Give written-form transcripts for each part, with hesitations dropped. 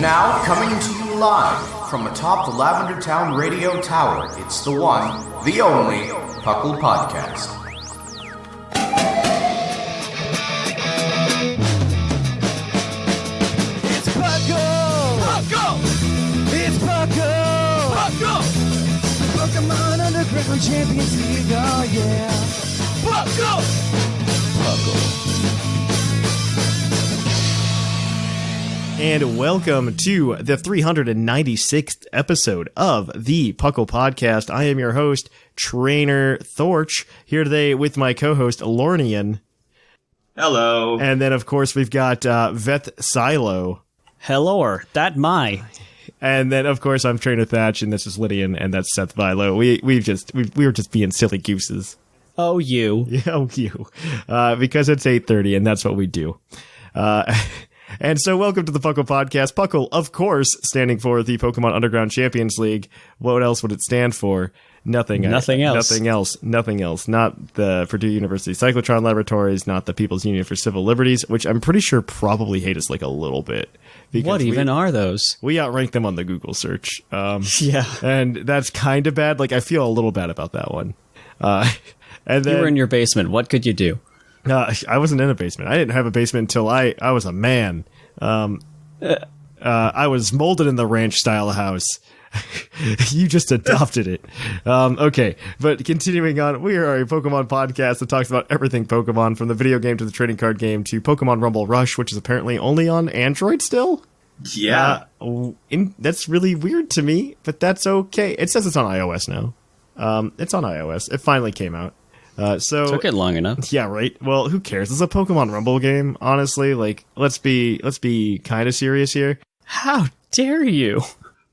Now, coming to you live from atop the Lavender Town Radio Tower, it's the one, the only, P.U.C.L Podcast. It's P.U.C.L! It's P.U.C.L! Pokemon Underground Champions League, oh yeah! P.U.C.L! And welcome to the 396th episode of the P.U.C.L Podcast. I am your host, Trainer Thorch, here today with my co-host, Lornian. Hello. And then, of course, we've got Veth Silo. Hello, that my. And then, of course, I'm Trainer Thatch, and this is Lydian, and that's Seth Vilo. We were just being silly gooses. Oh, you. Yeah, oh, you. Because it's 8:30, and that's what we do. And so welcome to the P.U.C.L Podcast. P.U.C.L, of course, standing for the Pokemon Underground Champions League. What else would it stand for? Nothing else. Nothing else. Not the Purdue University Cyclotron Laboratories, not the People's Union for Civil Liberties, which I'm pretty sure probably hate us like a little bit. What even are those? We outrank them on the Google search. Yeah. And that's kind of bad. Like, I feel a little bad about that one. And then, you were in your basement. What could you do? I wasn't in a basement. I didn't have a basement until I was a man. I was molded in the ranch-style house. You just adopted it. Okay, but continuing on, we are a Pokemon podcast that talks about everything Pokemon, from the video game to the trading card game to Pokemon Rumble Rush, which is apparently only on Android still? Yeah. That's really weird to me, but that's okay. It says it's on iOS now. It's on iOS. It finally came out. So took it long enough. Yeah, right. Well, who cares? It's a Pokemon Rumble game, honestly. Like, let's be kind of serious here. How dare you?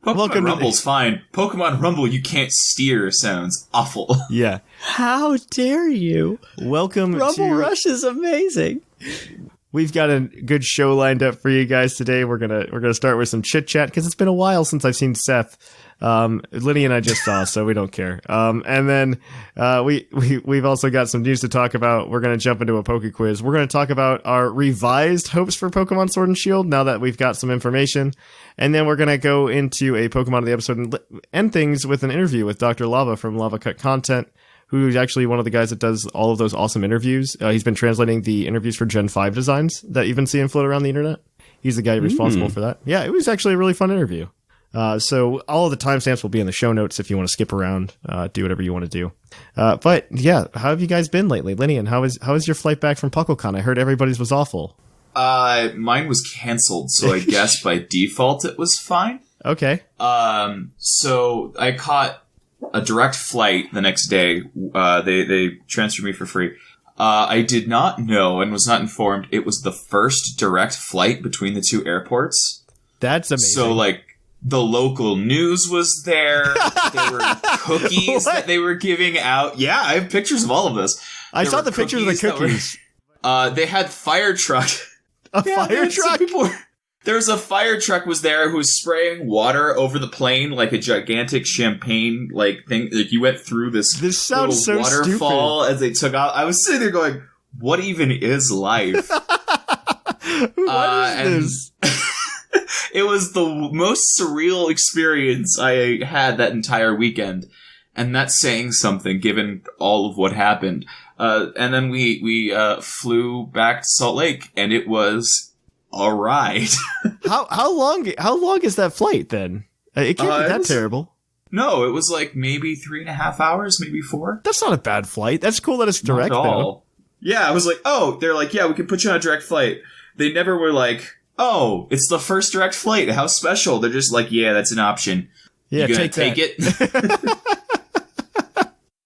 Pokemon Rumble's fine. Pokemon Rumble, you can't steer, sounds awful. Yeah. How dare you? Welcome Rumble Rush is amazing. We've got a good show lined up for you guys today. We're gonna start with some chit chat because it's been a while since I've seen Seth. Liddy and I just saw, so we don't care. And then we've also got some news to talk about. We're going to jump into a Poke quiz. We're going to talk about our revised hopes for Pokemon Sword and Shield now that we've got some information. And then we're going to go into a Pokemon of the episode and end things with an interview with Dr. Lava from Lava Cut Content, who's actually one of the guys that does all of those awesome interviews. He's been translating the interviews for Gen 5 designs that you've been seeing float around the internet. He's the guy responsible for that. Yeah, it was actually a really fun interview. So all of the timestamps will be in the show notes if you want to skip around, do whatever you want to do. But yeah, how have you guys been lately? Linian, how is your flight back from PuckleCon? I heard everybody's was awful. Mine was canceled, so I guess by default it was fine. Okay. So I caught a direct flight the next day. They transferred me for free. I did not know and was not informed it was the first direct flight between the two airports. That's amazing. So, like, the local news was there. There were cookies that they were giving out. Yeah, I have pictures of all of this. I saw the pictures of the cookies. They had fire truck. Fire truck? There was a fire truck was there who was spraying water over the plane like a gigantic champagne like thing. Like you went through this sounds so waterfall stupid. As they took out. I was sitting there going, "What even is life?" What is this? It was the most surreal experience I had that entire weekend. And that's saying something, given all of what happened. And then we flew back to Salt Lake, and it was a ride. How long is that flight, then? It can't be that terrible. No, it was like maybe 3.5 hours, maybe 4. That's not a bad flight. That's cool that it's direct, Not at all. though. Yeah, I was like, oh, they're like, yeah, we can put you on a direct flight. They never were like, oh, it's the first direct flight. How special. They're just like, yeah, that's an option. Yeah, you gonna take it?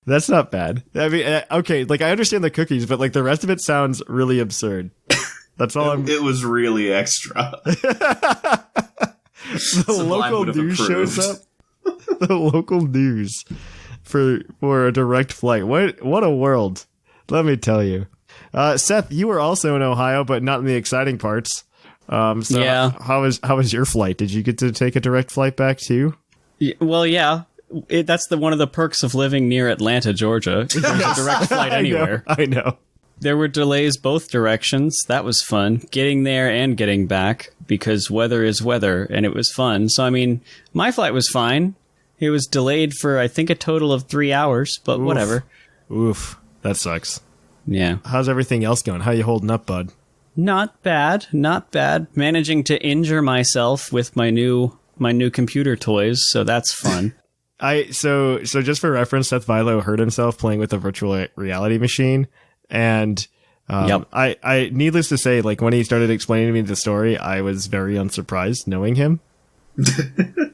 That's not bad. I mean, okay, like, I understand the cookies, but, like, the rest of it sounds really absurd. That's all It was really extra. The local news shows up. The local news for a direct flight. What a world. Let me tell you. Seth, you were also in Ohio, but not in the exciting parts. Yeah. How was your flight? Did you get to take a direct flight back too? Well, yeah. That's one of the perks of living near Atlanta, Georgia. There's a direct flight anywhere. I know. There were delays both directions. That was fun. Getting there and getting back. because weather is weather, and it was fun. So, I mean, my flight was fine. It was delayed for, I think, a total of 3 hours, but whatever. Oof. That sucks. Yeah. How's everything else going? How you holding up, bud? Not bad. Not bad. Managing to injure myself with my new computer toys, so that's fun. So just for reference, Seth Vilo hurt himself playing with a virtual reality machine, and I needless to say, like when he started explaining to me the story, I was very unsurprised knowing him.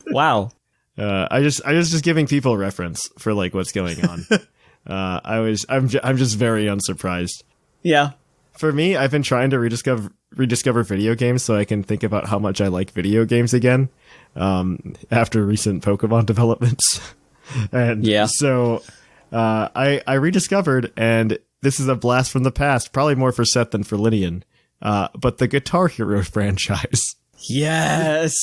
Wow. I was just giving people a reference for like what's going on. I'm just very unsurprised. Yeah. For me, I've been trying to rediscover video games so I can think about how much I like video games again. After recent Pokemon developments. And so I rediscovered, and this is a blast from the past, probably more for Seth than for Linian, but the Guitar Hero franchise. Yes.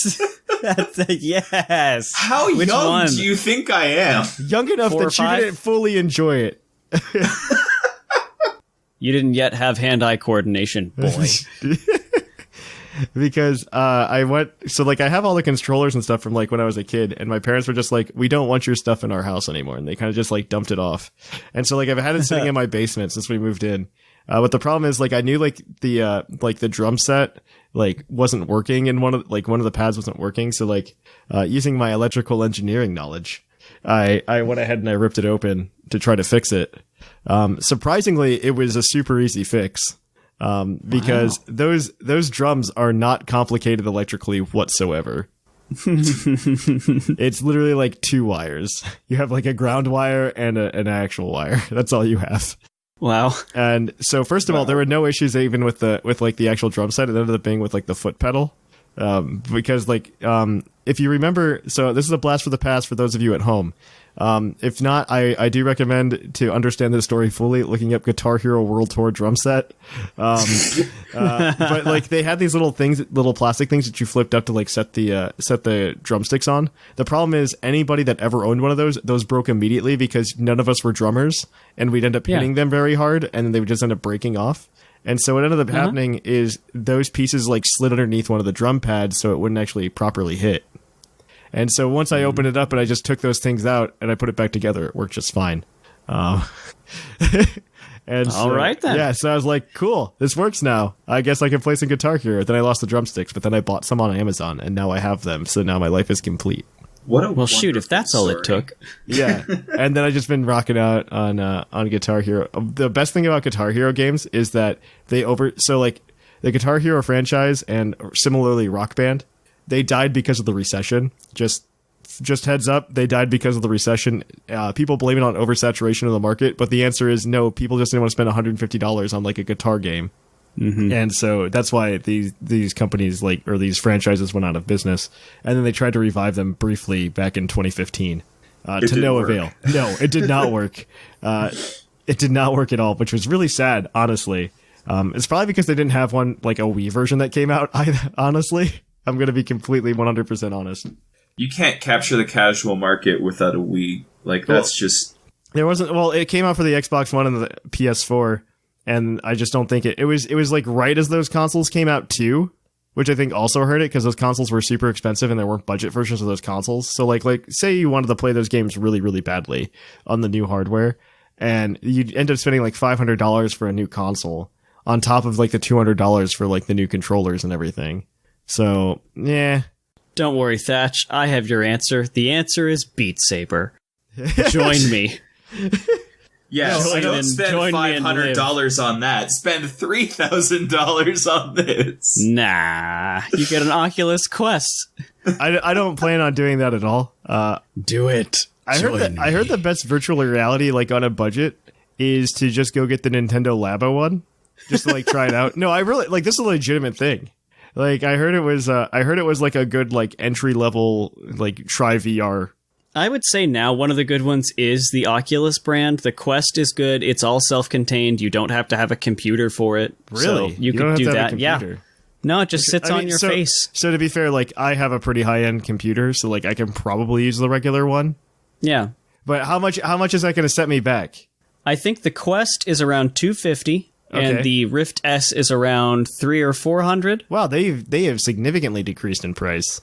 Yes. How Which young one? do you think I am? Young enough 4 or that you 5? didn't fully enjoy it. You didn't yet have hand-eye coordination, boy. Because I have all the controllers and stuff from like when I was a kid, and my parents were just like, we don't want your stuff in our house anymore, and they kind of just like dumped it off. And so like I've had it sitting in my basement since we moved in. But the problem is like I knew like the drum set like wasn't working, and one of the pads wasn't working. So like using my electrical engineering knowledge, I went ahead and I ripped it open to try to fix it. Surprisingly, it was a super easy fix. Because those drums are not complicated electrically whatsoever. It's literally like 2 wires. You have like a ground wire and an actual wire. That's all you have. Wow. And so first of all, there were no issues even with the actual drum set. It ended up being with like the foot pedal. Because like, if you remember, so this is a blast for the past for those of you at home. If not, I do recommend to understand this story fully, looking up Guitar Hero World Tour drum set. But like they had these little plastic things that you flipped up to like set the drumsticks on. The problem is anybody that ever owned one of those broke immediately because none of us were drummers, and we'd end up hitting them very hard, and then they would just end up breaking off. And so what ended up happening is those pieces like slid underneath one of the drum pads so it wouldn't actually properly hit. And so once I opened it up and I just took those things out and I put it back together, it worked just fine. And all right then. Yeah, so I was like, cool, this works now. I guess I can play some Guitar Hero. Then I lost the drumsticks, but then I bought some on Amazon, and now I have them. So now my life is complete. Well, shoot, if that's all it took. Yeah, and then I just been rocking out on Guitar Hero. The best thing about Guitar Hero games is that so like the Guitar Hero franchise and similarly Rock Band, they died because of the recession. Just heads up, they died because of the recession. People blame it on oversaturation of the market, but the answer is no. People just didn't want to spend $150 on like a guitar game. Mm-hmm. And so that's why these companies or these franchises went out of business, and then they tried to revive them briefly back in 2015 to no avail. No, it did not work. It did not work at all, which was really sad, honestly. It's probably because they didn't have one like a Wii version that came out. Honestly, I'm going to be completely 100% honest. You can't capture the casual market without a Wii. Like that's just there wasn't. Well, it came out for the Xbox One and the PS4. And I just don't think it was like right as those consoles came out too, which I think also hurt it because those consoles were super expensive and there weren't budget versions of those consoles. So like say you wanted to play those games really, really badly on the new hardware, and you'd end up spending like $500 for a new console on top of like the $200 for like the new controllers and everything. So yeah. Don't worry, Thatch. I have your answer. The answer is Beat Saber. Join me. Yes, don't spend $500 on that. Spend $3,000 on this. Nah, you get an Oculus Quest. I don't plan on doing that at all. Do it. I heard the best virtual reality like on a budget is to just go get the Nintendo Labo one, just to like try it out. No, I really like this is a legitimate thing. Like I heard it was like a good like entry level like try VR. I would say now one of the good ones is the Oculus brand. The Quest is good. It's all self-contained. You don't have to have a computer for it. Really? So you can do that. Yeah. No, it just sits on your face. So to be fair, like I have a pretty high-end computer, so like I can probably use the regular one. Yeah. But how much is that going to set me back? I think the Quest is around $250. And Okay. the Rift S is around 300 or 400. Wow, they have significantly decreased in price.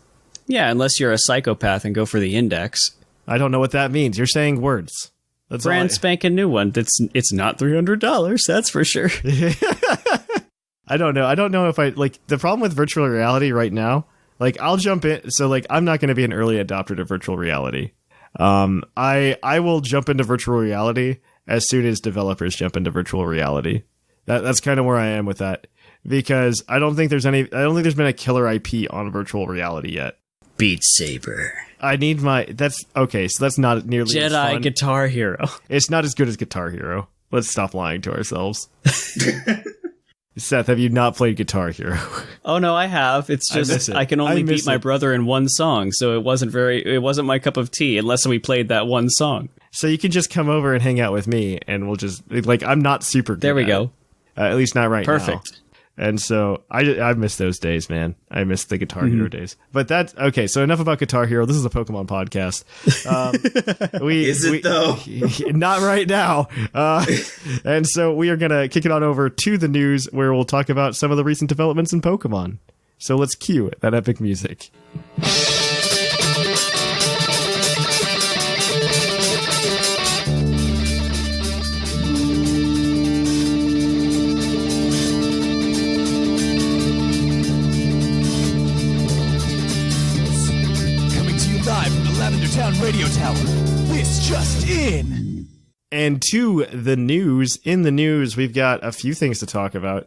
Yeah, unless you're a psychopath and go for the Index. I don't know what that means. You're saying words. That's all Brand spanking new one. It's not $300, that's for sure. I don't know. I don't know if I like the problem with virtual reality right now. Like, I'll jump in. So, like, I'm not going to be an early adopter to virtual reality. I will jump into virtual reality as soon as developers jump into virtual reality. That's kind of where I am with that, because I don't think there's been a killer IP on virtual reality yet. Beat Saber. I need that's okay. So that's not nearly as Jedi fun. Guitar Hero. It's not as good as Guitar Hero. Let's stop lying to ourselves. Seth, have you not played Guitar Hero? Oh no, I have. It's miss just it. I can I only miss beat my it. brother in one song, so it wasn't my cup of tea unless we played that one song. So you can just come over and hang out with me, and we'll just like I'm not super good. There we at go. it. At least not right now. Perfect. And so I miss those days, man. I miss the Guitar Hero days. But that's okay. So enough about Guitar Hero. This is a Pokemon podcast. Is it though? Not right now. And so we are gonna kick it on over to the news, where we'll talk about some of the recent developments in Pokemon. So let's cue that epic music. Coming to you live from the Lavender Town Radio Tower. This just in. And to the news. In the news, we've got a few things to talk about.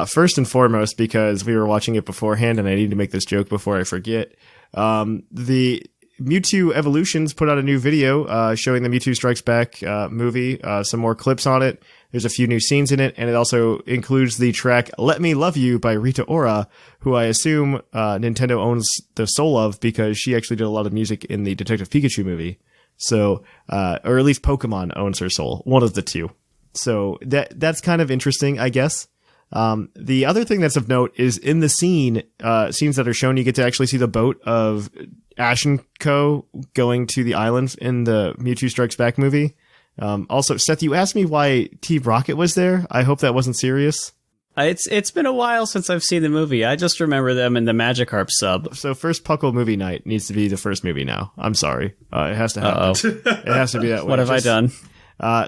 First and foremost, because we were watching it beforehand, and I need to make this joke before I forget. The Mewtwo Evolutions put out a new video showing the Mewtwo Strikes Back movie, some more clips on it. There's a few new scenes in it, and it also includes the track Let Me Love You by Rita Ora, who I assume Nintendo owns the soul of, because she actually did a lot of music in the Detective Pikachu movie. So, or at least Pokemon owns her soul, one of the two. So that's kind of interesting, I guess. The other thing that's of note is in the scenes that are shown, you get to actually see the boat of Ash and Co. going to the island in the Mewtwo Strikes Back movie. Also, Seth, you asked me why Team Rocket was there. I hope that wasn't serious. It's been a while since I've seen the movie. I just remember them in the Magikarp sub. So first Puckle movie night needs to be the first movie now. I'm sorry. It has to happen. It has to be that way. What have I done?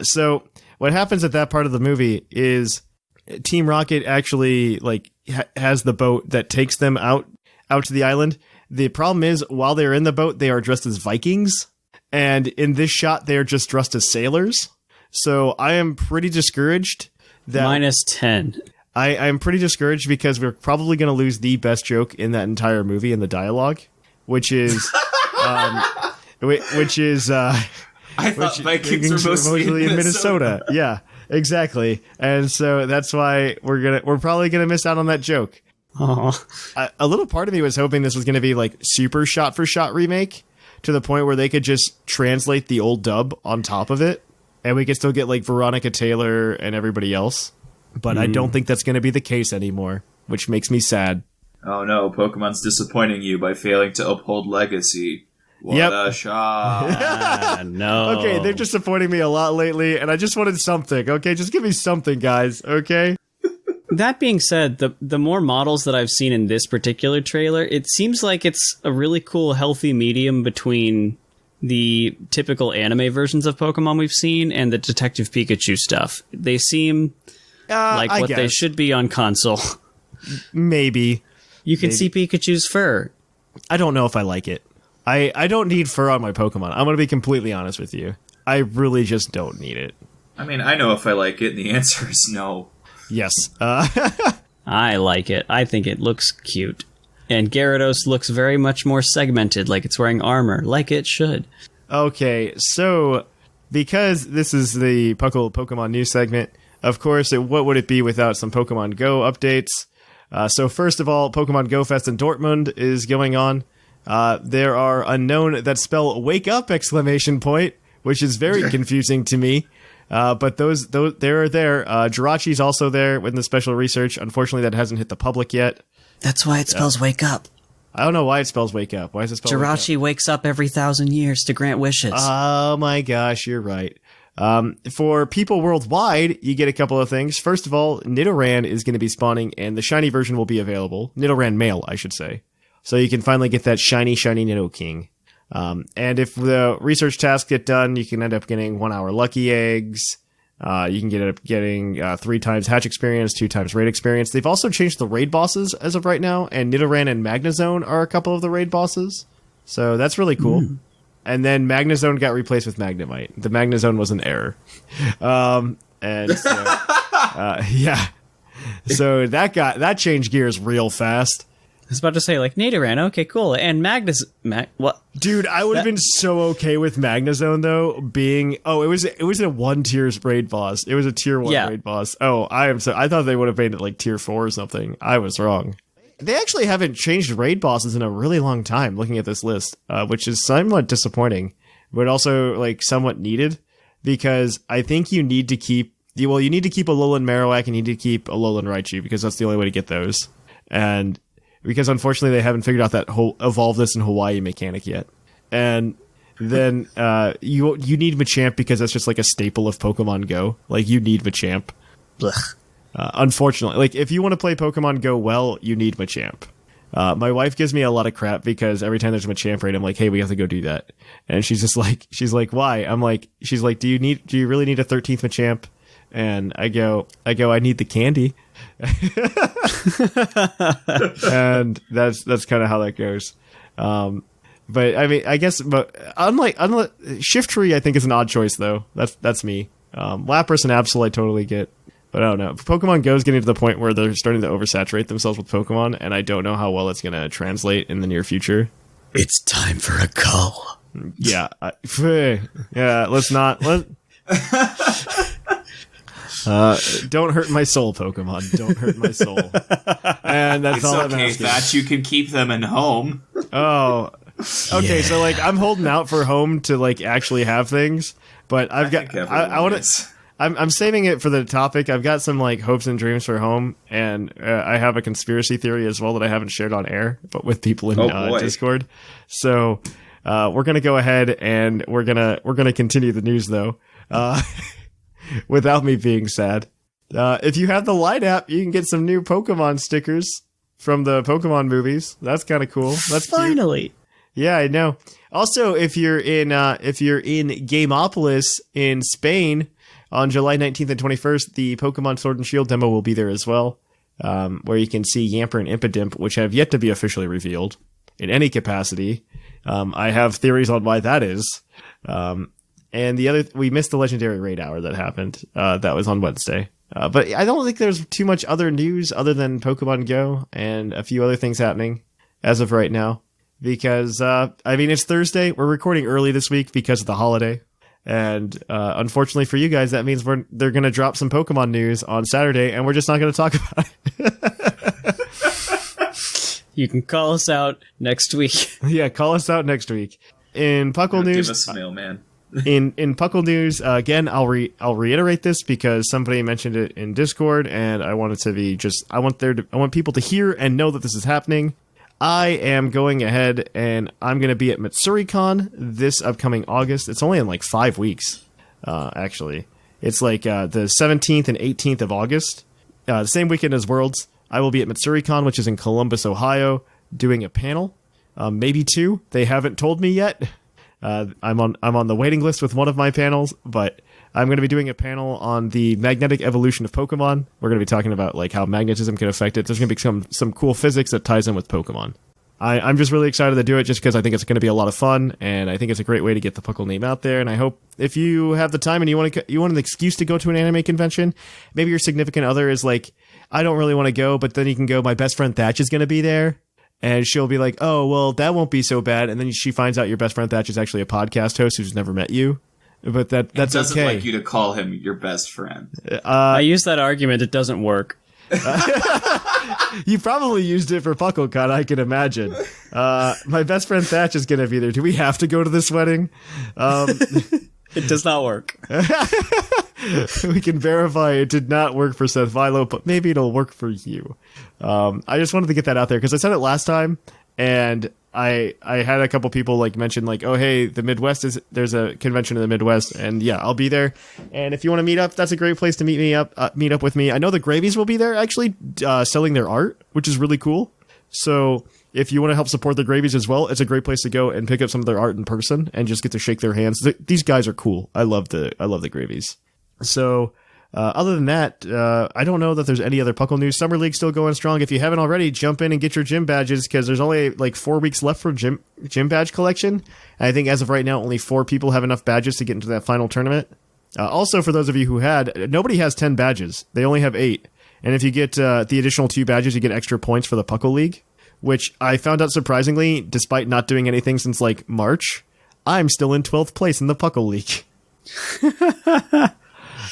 So what happens at that part of the movie is Team Rocket actually has the boat that takes them out to the island. The problem is, while they're in the boat, they are dressed as Vikings. And in this shot, they are just dressed as sailors. So I am pretty discouraged. -10. I'm pretty discouraged because we're probably going to lose the best joke in that entire movie in the dialogue, which is, I thought Vikings were mostly in Minnesota. Yeah, exactly. And so that's why we're probably gonna miss out on that joke. Aw. A little part of me was hoping this was going to be like super shot for shot remake, to the point where they could just translate the old dub on top of it, and we could still get like Veronica Taylor and everybody else. But I don't think that's going to be the case anymore, which makes me sad. Oh no, Pokemon's disappointing you by failing to uphold legacy. What a shock. No. Okay, they're disappointing me a lot lately, and I just wanted something. Okay, just give me something, guys. Okay. That being said, the more models that I've seen in this particular trailer, it seems like it's a really cool, healthy medium between the typical anime versions of Pokemon we've seen and the Detective Pikachu stuff. They seem like I what they guess. should be on console. Maybe. You can see Pikachu's fur. I don't know if I like it. I don't need fur on my Pokemon. I'm going to be completely honest with you. I really just don't need it. I mean, I know if I like it, and the answer is no. Yes. I like it. I think it looks cute. And Gyarados looks very much more segmented, like it's wearing armor, like it should. Okay, so because this is the Pokemon news segment, of course, what would it be without some Pokemon Go updates? So first of all, Pokemon Go Fest in Dortmund is going on. There are unknown that spell "wake up!" ! Which is very confusing to me. But those they're there. Jirachi's also there with the special research. Unfortunately, that hasn't hit the public yet. That's why it spells wake up. I don't know why it spells wake up. Why is it spelled wake up? Jirachi wakes up every 1,000 years to grant wishes. Oh my gosh, you're right. For people worldwide, you get a couple of things. First of all, Nidoran is going to be spawning, and the shiny version will be available. Nidoran male, I should say. So you can finally get that shiny Nidoking. And if the research tasks get done, you can end up getting 1 hour lucky eggs. You can end up getting 3 times hatch experience, 2 times raid experience. They've also changed the raid bosses as of right now, and Nidoran and Magnezone are a couple of the raid bosses. So that's really cool. And then Magnezone got replaced with Magnemite. The Magnezone was an error. And so, yeah. So that changed gears real fast. I was about to say, like, Nidoran, okay, cool. And what? Dude, I would have been so okay with Magnezone, though, being... Oh, it was a 1 tier raid boss. It was a tier 1 raid boss. Oh, I thought they would have made it, like, tier 4 or something. I was wrong. They actually haven't changed raid bosses in a really long time, looking at this list, which is somewhat disappointing, but also, like, somewhat needed, because I think you need to keep... Well, you need to keep Alolan Marowak, and you need to keep Alolan Raichu, because that's the only way to get those. And... because unfortunately they haven't figured out that whole evolve this in Hawaii mechanic yet. And then you need Machamp because that's just like a staple of Pokemon Go. Like, you need Machamp. Unfortunately, like, if you want to play Pokemon Go well, you need Machamp. My wife gives me a lot of crap because every time there's a Machamp raid, I'm like, hey, we have to go do that. And she's like, why? She's like, do you really need a 13th Machamp? And I go, I need the candy. And that's kind of how that goes. But I mean, I guess, but unlike Shiftry, I think is an odd choice though. That's me. Lapras and Absol I totally get, but I don't know. Pokemon Go is getting to the point where they're starting to oversaturate themselves with Pokemon, and I don't know how well it's going to translate in the near future. It's time for a call. Yeah, yeah. Let's not. Don't hurt my soul, Pokemon. Don't hurt my soul. And that's all I'm asking. It's okay, Thatch. You can keep them in home. Oh, okay. Yeah. So like, I'm holding out for home to like actually have things, but I want to. I'm saving it for the topic. I've got some like hopes and dreams for home, and I have a conspiracy theory as well that I haven't shared on air, but with people in Discord. So we're gonna go ahead and we're gonna continue the news though. Without me being sad. If you have the Light app, you can get some new Pokemon stickers from the Pokemon movies. That's kind of cool. That's finally cute. Yeah, I know. Also, if you're in Gameopolis in Spain on July 19th and 21st, the Pokemon Sword and Shield demo will be there as well, where you can see Yamper and Impidimp, which have yet to be officially revealed in any capacity. I have theories on why that is. And we missed the legendary raid hour that happened. That was on Wednesday. But I don't think there's too much other news other than Pokemon Go and a few other things happening as of right now. Because, I mean, it's Thursday. We're recording early this week because of the holiday. And unfortunately for you guys, that means they're going to drop some Pokemon news on Saturday, and we're just not going to talk about it. You can call us out next week. Yeah, call us out next week. In Puckle news... Give us a mailman. In Puckle news, again, I'll reiterate this because somebody mentioned it in Discord, and I want it to be I want people to hear and know that this is happening. I am going ahead and I'm going to be at MatsuriCon this upcoming August. It's only in like 5 weeks, actually. It's like the 17th and 18th of August, the same weekend as Worlds. I will be at MatsuriCon, which is in Columbus, Ohio, doing a panel, maybe 2. They haven't told me yet. I'm on the waiting list with one of my panels, but I'm going to be doing a panel on the magnetic evolution of Pokemon. We're going to be talking about like how magnetism can affect it. There's going to be some cool physics that ties in with Pokemon. I'm just really excited to do it just because I think it's going to be a lot of fun, and I think it's a great way to get the Puckle name out there. And I hope if you have the time and you want an excuse to go to an anime convention, maybe your significant other is like, I don't really want to go, but then you can go, my best friend Thatch is going to be there. And she'll be like, oh, well, that won't be so bad. And then she finds out your best friend Thatch is actually a podcast host who's never met you. But that's okay. He doesn't like you to call him your best friend. I use that argument. It doesn't work. You probably used it for PuckleCon, I can imagine. My best friend Thatch is going to be there. Do we have to go to this wedding? It does not work. We can verify it did not work for Seth Vilo, but maybe it'll work for you. I just wanted to get that out there because I said it last time, and I had a couple people like mention like, oh hey, there's a convention in the Midwest, and yeah, I'll be there. And if you want to meet up, that's a great place to meet up with me. I know the Gravies will be there actually selling their art, which is really cool. So if you want to help support the Gravies as well, it's a great place to go and pick up some of their art in person and just get to shake their hands. These guys are cool. I love the Gravies. So other than that, I don't know that there's any other Puckle news. Summer League's still going strong. If you haven't already, jump in and get your gym badges because there's only like 4 weeks left for gym badge collection. And I think as of right now, only 4 people have enough badges to get into that final tournament. Also, for those of you who nobody has 10 badges. They only have 8. And if you get the additional 2 badges, you get extra points for the Puckle League, which I found out surprisingly, despite not doing anything since like March, I'm still in 12th place in the Puckle League.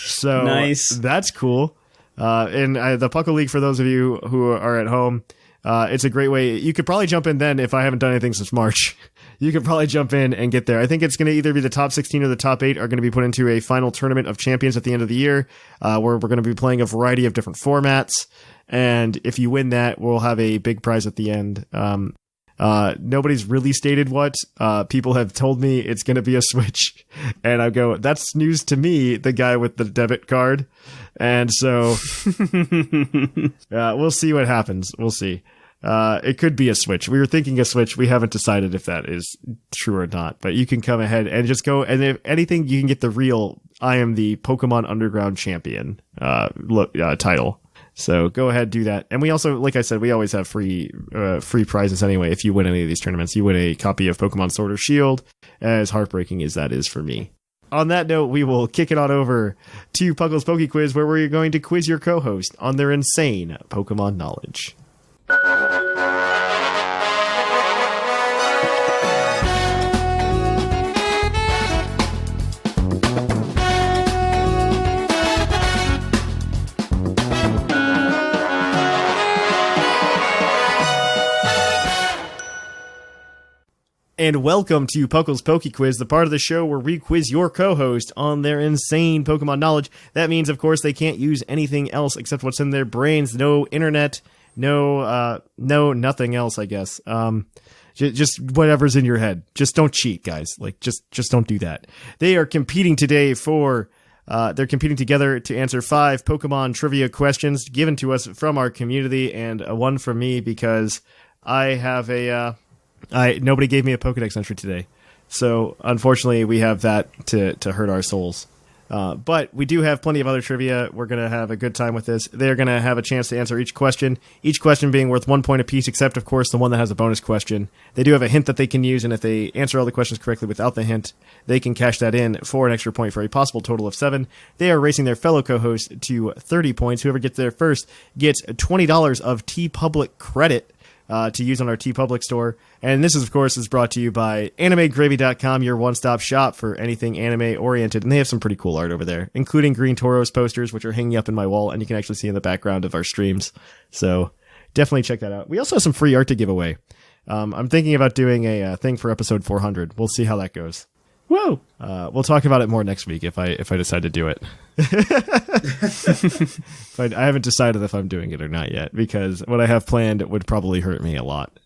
So nice. That's cool. And the Puckle League, for those of you who are at home, it's a great way. You could probably jump in then if I haven't done anything since March. You could probably jump in and get there. I think it's going to either be the top 16 or the top 8 are going to be put into a final tournament of champions at the end of the year, where we're going to be playing a variety of different formats. And if you win that, we'll have a big prize at the end. Nobody's really stated what. People have told me it's going to be a Switch. And I go, that's news to me, the guy with the debit card. And so we'll see what happens. We'll see. It could be a Switch. We were thinking a Switch. We haven't decided if that is true or not. But you can come ahead and just go. And if anything, you can get the real I am the Pokemon Underground Champion title. So go ahead, do that. And we also, like I said, we always have free prizes anyway. If you win any of these tournaments, you win a copy of Pokemon Sword or Shield, as heartbreaking as that is for me. On that note, we will kick it on over to Puckle's Pokey Quiz, where we're going to quiz your co-host on their insane Pokemon knowledge. And welcome to Puckle's Pokey Quiz, the part of the show where we quiz your co-host on their insane Pokemon knowledge. That means, of course, they can't use anything else except what's in their brains. No internet, no nothing else, I guess. Just whatever's in your head. Just don't cheat, guys. Like, just don't do that. They are competing today they're competing together to answer 5 Pokemon trivia questions given to us from our community, and one from me because I have nobody gave me a Pokedex entry today. So, unfortunately, we have that to hurt our souls. But we do have plenty of other trivia. We're going to have a good time with this. They're going to have a chance to answer each question being worth 1 point apiece, except, of course, the one that has a bonus question. They do have a hint that they can use, and if they answer all the questions correctly without the hint, they can cash that in for an extra point for a possible total of 7. They are racing their fellow co-host to 30 points. Whoever gets there first gets $20 of TeePublic credit to use on our TeePublic store. And this, of course, is brought to you by AnimeGravy.com, your one-stop shop for anything anime-oriented. And they have some pretty cool art over there, including Green Toros posters, which are hanging up in my wall, and you can actually see in the background of our streams. So definitely check that out. We also have some free art to give away. I'm thinking about doing a thing for episode 400. We'll see how that goes. Whoa! We'll talk about it more next week if I decide to do it. But I haven't decided if I'm doing it or not yet, because what I have planned would probably hurt me a lot,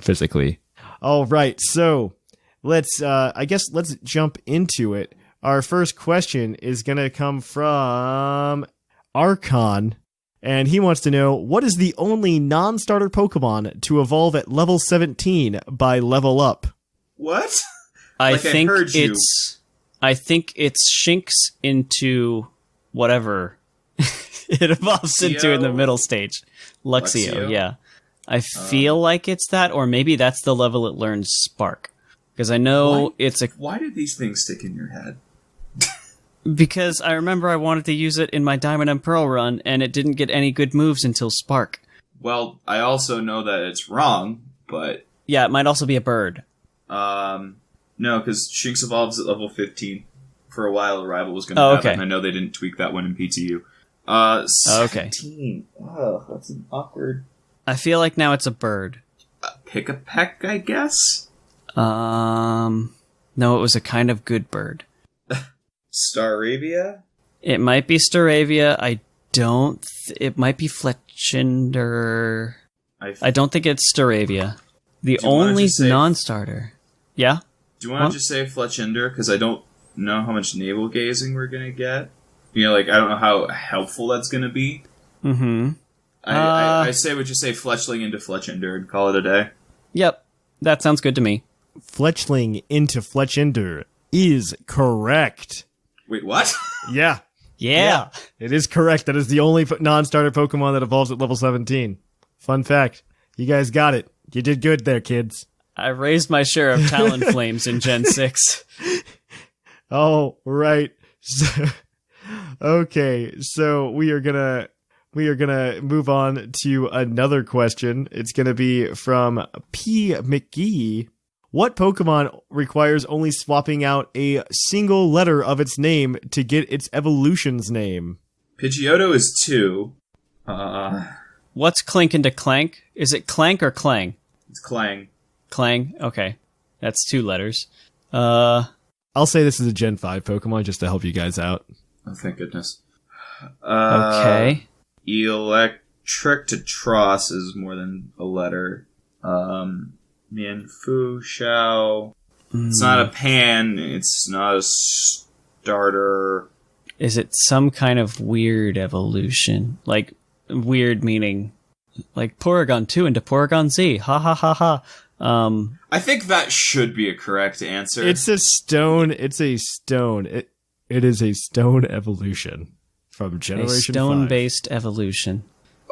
physically. All right, so let's jump into it. Our first question is going to come from Archon, and he wants to know, what is the only non-starter Pokemon to evolve at level 17 by Level Up? What? I think it's Shinx into whatever it evolves into in the middle stage. Luxio, yeah. I feel like it's that, or maybe that's the level it learns Spark. Because I know Why did these things stick in your head? Because I remember I wanted to use it in my Diamond and Pearl run, and it didn't get any good moves until Spark. Well, I also know that it's wrong, but... Yeah, it might also be a bird. No, because Shinx evolves at level 15. For a while, Arrival was going to have it, and I know they didn't tweak that one in PTU. 17. Oh, that's an awkward... I feel like now it's a bird. Pick a peck, I guess? No, it was a kind of good bird. Staravia? It might be Staravia. It might be Fletchinder. I don't think it's Staravia. The only non-starter. Yeah? Do you want to just say Fletchinder? Because I don't know how much navel gazing we're going to get. You know, like, I don't know how helpful that's going to be. Mm-hmm. I say we just say Fletchling into Fletchinder and call it a day. Yep. That sounds good to me. Fletchling into Fletchinder is correct. Wait, what? Yeah. Yeah. It is correct. That is the only non-starter Pokemon that evolves at level 17. Fun fact. You guys got it. You did good there, kids. I raised my share of Talonflames in Gen 6. Oh, right. Okay, so we are gonna move on to another question. It's gonna be from P. McGee. What Pokemon requires only swapping out a single letter of its name to get its evolution's name? Pidgeotto is 2. What's Clink into Clank? Is it Clank or Clang? It's Clang. Clang? Okay. That's 2 letters. I'll say this is a Gen 5 Pokemon just to help you guys out. Oh, thank goodness. Okay. Electric to Tross is more than a letter. Mienfoo, Xiao. It's not a Pan. It's not a starter. Is it some kind of weird evolution? Like, weird meaning, like Porygon 2 into Porygon Z. Ha ha ha ha. I think that should be a correct answer. It's a stone. It's a stone. It is a stone evolution from Generation 5. A stone-based evolution.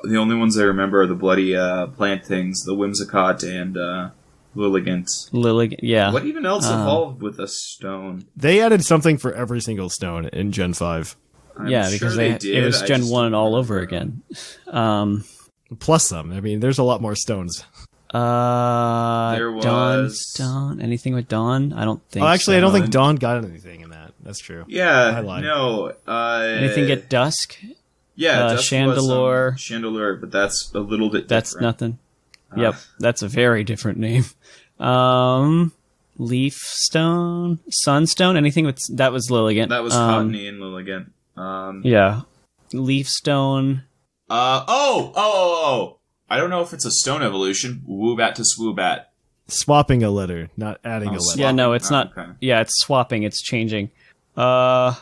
The only ones I remember are the bloody plant things, the Whimsicott and Lilligant. Yeah. What even else evolved with a stone? They added something for every single stone in Gen 5. Yeah, because it was Gen 1 all over again. Plus some. I mean, there's a lot more stones. There was Dawn. Anything with Dawn? I don't think. Oh, actually, so. I don't think Dawn got anything in that. That's true. Yeah, I lied. no. Anything at Dusk? Yeah, Dusk Chandelure. Was, Chandelure, but that's a little bit different. That's nothing. Yep, that's a very different name. Leaf Stone, Sunstone. Anything with that was Lilligant. That was Cottony and Lilligant. Yeah, Leaf Stone. Oh! I don't know if it's a stone evolution. Woobat to Swoobat. Swapping a letter, not adding a letter. Yeah, no, it's not. Okay. Yeah, it's swapping. It's changing. And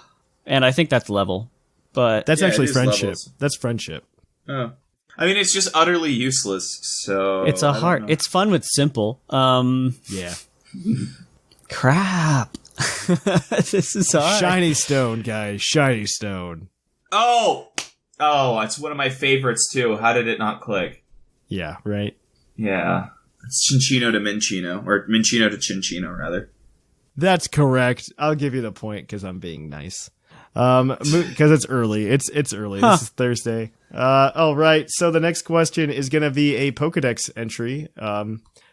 I think that's level. But That's actually friendship. Levels. That's friendship. Oh. I mean, it's just utterly useless, so... it's a heart. It's fun with simple. Yeah. Crap. This is hard. Shiny stone, guys. Shiny stone. Oh, it's one of my favorites, too. How did it not click? Yeah, right? Yeah. It's Cinccino to Minccino. Or Minccino to Cinccino, rather. That's correct. I'll give you the point because I'm being nice. Because it's early. It's early. This is Thursday. All right. So the next question is going to be a Pokedex entry.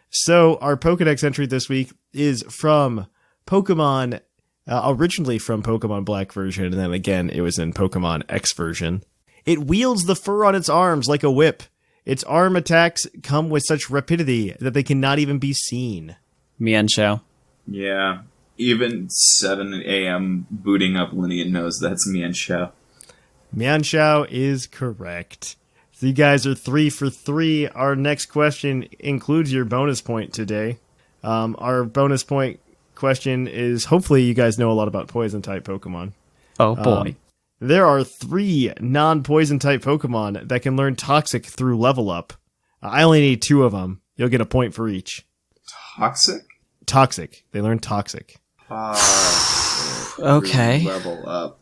So our Pokedex entry this week is from Pokemon, originally from Pokemon Black version, and then again it was in Pokemon X version. It wields the fur on its arms like a whip. Its arm attacks come with such rapidity that they cannot even be seen. Mienshao. Yeah. Even 7 a.m. booting up Linian knows that's Mienshao. Mienshao is correct. So you guys are 3 for 3. Our next question includes your bonus point today. Our bonus point question is, hopefully you guys know a lot about poison-type Pokemon. Oh, boy. There are 3 non-poison-type Pokemon that can learn Toxic through level up. I only need 2 of them. You'll get a point for each. Toxic? Toxic. They learn Toxic. Okay. Level up.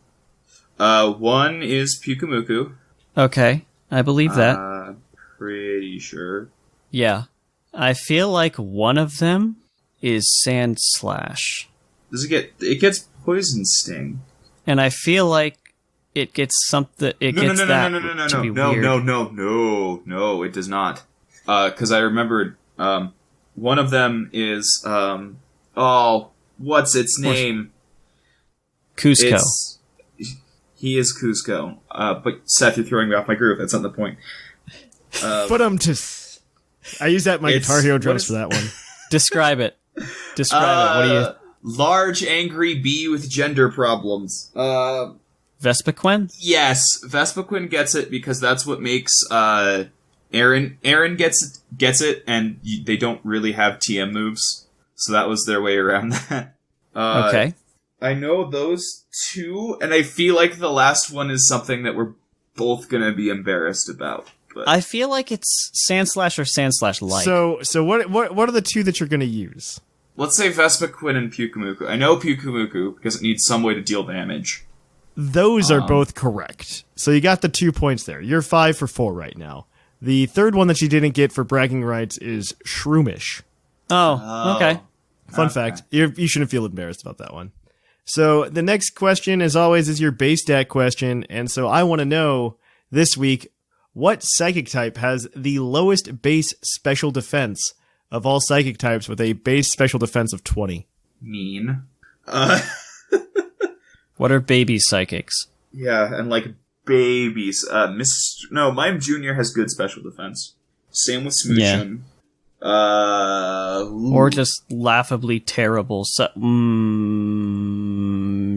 One is Pyukumuku. Okay. I believe that. Pretty sure. Yeah. I feel like one of them is Sand Slash. Does it gets Poison Sting. And I feel like it gets something. It gets that. No, it does not. Because I remembered. One of them is. What's its name? Cusco. He is Cusco. But Seth, you're throwing me off my groove. That's not the point. But I use that in my Guitar Hero drums for that one. Describe it. Describe it. What do you? Large, angry bee with gender problems. Vespaquin? Vespaquin? Yes, Vespaquin gets it because that's what makes Aaron gets it, and they don't really have TM moves, so that was their way around that. Okay. I know those two, and I feel like the last one is something that we're both gonna be embarrassed about. But I feel like it's Sandslash or Sandslash like. So what are the two that you're going to use? let's say Vespiquen and Pyukumuku. I know Pyukumuku because it needs some way to deal damage. Those are both correct. So you got the 2 points there. You're 5 for 4 right now. The third one that you didn't get for bragging rights is Shroomish. Oh, okay. Fun fact. You shouldn't feel embarrassed about that one. So the next question, as always, is your base stat question. And so I want to know this week, what psychic type has the lowest base special defense of all psychic types with a base special defense of 20? Mean. What are baby psychics? Yeah, and like babies. Mime Jr. has good special defense. Same with Smoochum. Or just laughably terrible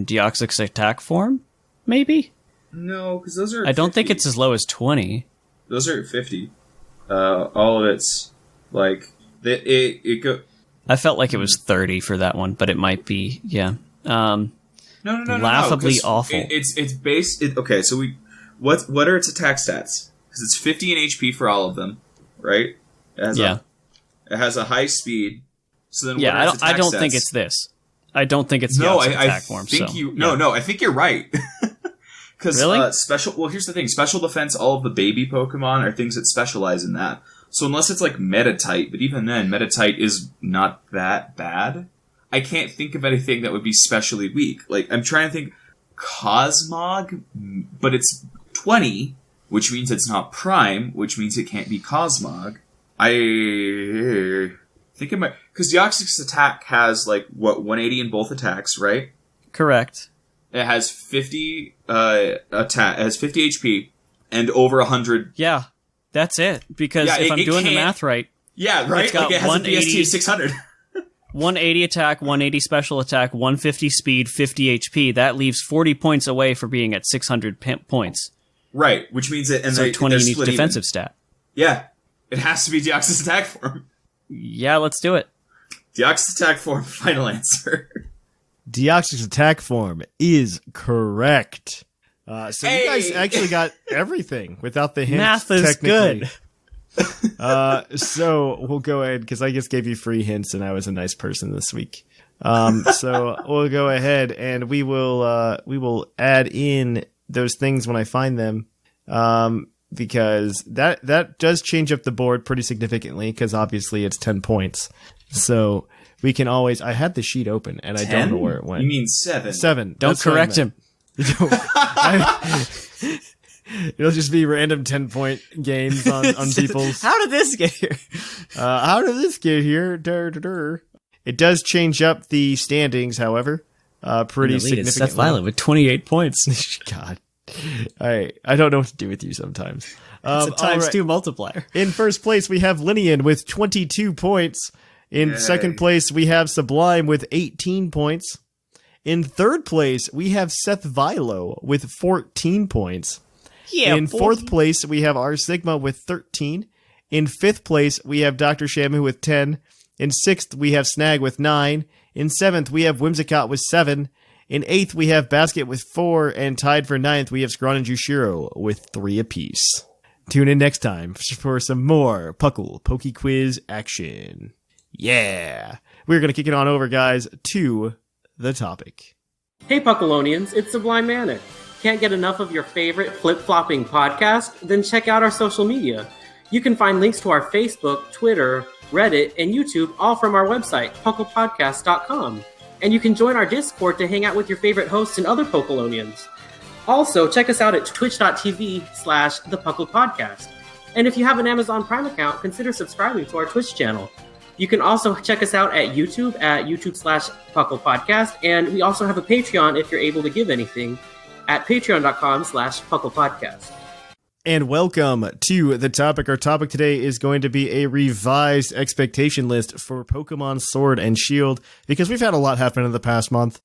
Deoxys attack form? Maybe? No, because those are I don't 50. think it's as low as 20. Those are at 50. All of it's like it go. I felt like it was 30 for that one, but it might be, yeah. No, laughably 'cause awful. It's based. Okay, so what are its attack stats? Because it's 50 in HP for all of them, right? It has a high speed. So then, Yeah, what are I its don't attack think stats? it's this. I don't think it's No, Deoxys I attack form. think So, you. yeah. No, I think you're right. Because Really? special. Well, here's the thing: special defense. All of the baby Pokemon are things that specialize in that. So unless it's like Metatite, but even then, Metatite is not that bad. I can't think of anything that would be specially weak. Like I'm trying to think, Cosmog, but it's 20, which means it's not Prime, which means it can't be Cosmog. I think it might, because Deoxys attack has like 180 in both attacks, right? Correct. It has 50 attack. It has 50 HP and over 100. Yeah, that's it. Because Yeah, if I'm doing the can't- math right, Yeah, right. It's got Like it has a 180 BST of 600. 180 attack, 180 special attack, 150 speed, 50 HP. That leaves 40 points away for being at 600 points. Right, which means that and So they, 20 they're in each split defensive even. stat. Yeah, it has to be Deoxys attack form. Yeah, let's do it. Deoxys attack form. Final answer. Deoxys attack form is correct. So you guys actually got everything without the hints. Math is technically. good. So we'll go ahead because I just gave you free hints and I was a nice person this week. So we'll go ahead and we will add in those things when I find them. Because that does change up the board pretty significantly because obviously it's 10 points. So we can always, I had the sheet open and 10? I don't know where it went. You mean 7? 7. Don't correct him. It'll just be random 10-point games on people's. How did this get here? How did this get here? Dur, dur, dur. It does change up the standings, however, pretty significantly. Seth Violet with 28 points. God. I don't know what to do with you sometimes. It's a times right. 2 multiplier. In first place, we have Linian with 22 points. In second place, we have Sublime with 18 points. In third place, we have Seth Vilo with 14 points. Yeah. In fourth place, we have R Sigma with 13. In fifth place, we have Dr. Shamu with 10. In sixth, we have Snag with 9. In seventh, we have Whimsicott with 7. In eighth, we have Basket with 4. And tied for ninth, we have Scron and Jushiro with 3 apiece. Tune in next time for some more Puckle Pokey Quiz action. Yeah. We're going to kick it on over, guys, to the topic. Hey Puckalonians, it's Sublime Manic. Can't get enough of your favorite flip-flopping podcast? Then check out our social media. You can find links to our Facebook, Twitter, Reddit, and YouTube all from our website, pucklepodcast.com. And you can join our Discord to hang out with your favorite hosts and other Puckalonians. Also, check us out at twitch.tv/thepucklepodcast. And if you have an Amazon Prime account, consider subscribing to our Twitch channel. You can also check us out at YouTube at YouTube/PucklePodcast. And we also have a Patreon if you're able to give anything at patreon.com/PucklePodcast. And welcome to the topic. Our topic today is going to be a revised expectation list for Pokemon Sword and Shield, because we've had a lot happen in the past month.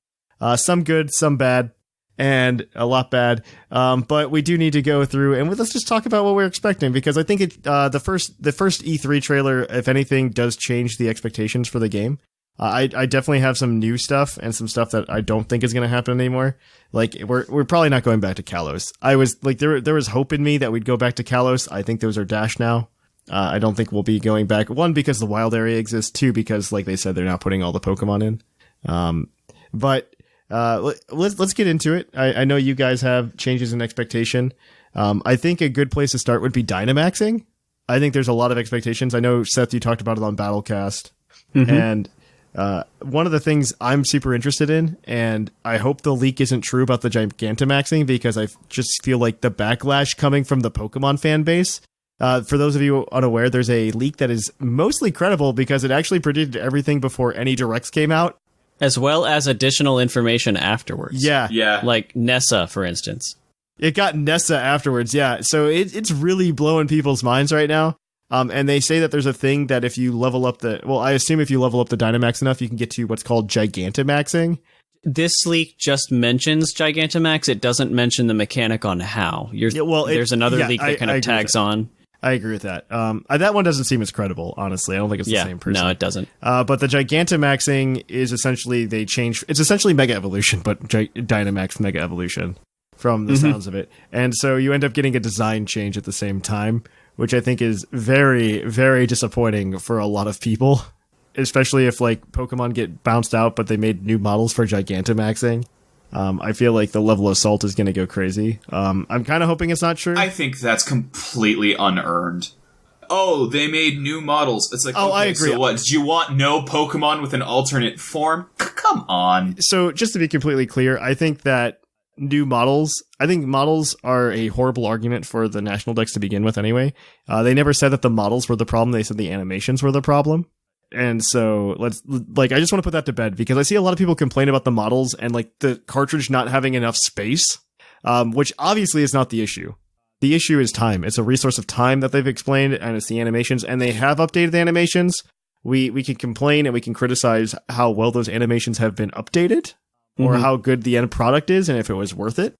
Some good, some bad. and a lot bad. But we do need to go through and let's just talk about what we're expecting, because I think the first E3 trailer, if anything, does change the expectations for the game. I definitely have some new stuff and some stuff that I don't think is going to happen anymore. Like we're probably not going back to Kalos. I was like there was hope in me that we'd go back to Kalos. I think those are dashed now. I don't think we'll be going back. One, because the wild area exists. Two, because like they said, they're not putting all the Pokemon in. But let's get into it. I know you guys have changes in expectation. I think a good place to start would be Dynamaxing. I think there's a lot of expectations. I know, Seth, you talked about it on Battlecast. And one of the things I'm super interested in, and I hope the leak isn't true about the Gigantamaxing, because I just feel like the backlash coming from the Pokemon fan base. For those of you unaware, there's a leak that is mostly credible because it actually predicted everything before any directs came out. As well as additional information afterwards. Yeah. Like Nessa, for instance. It got Nessa afterwards, yeah. So it's really blowing people's minds right now. And they say that there's a thing that if you level up I assume if you level up the Dynamax enough, you can get to what's called Gigantamaxing. This leak just mentions Gigantamax. It doesn't mention the mechanic on how. There's another leak that kind of tags on. I agree with that. That one doesn't seem as credible, honestly. I don't think it's the same person. No, it doesn't. But the Gigantamaxing is essentially it's essentially Mega Evolution, but Dynamax Mega Evolution from the sounds of it. And so you end up getting a design change at the same time, which I think is very, very disappointing for a lot of people, especially if like Pokemon get bounced out, but they made new models for Gigantamaxing. I feel like the level of salt is going to go crazy. I'm kind of hoping it's not true. I think that's completely unearned. Oh, they made new models. It's like, I agree. So what? Did you want no Pokemon with an alternate form? Come on. So just to be completely clear, I think that models are a horrible argument for the National Dex to begin with anyway. They never said that the models were the problem. They said the animations were the problem. And so I just want to put that to bed, because I see a lot of people complain about the models and like the cartridge not having enough space, which obviously is not the issue. The issue is time. It's a resource of time that they've explained, and it's the animations, and they have updated the animations. We can complain and we can criticize how well those animations have been updated, or how good the end product is, and if it was worth it.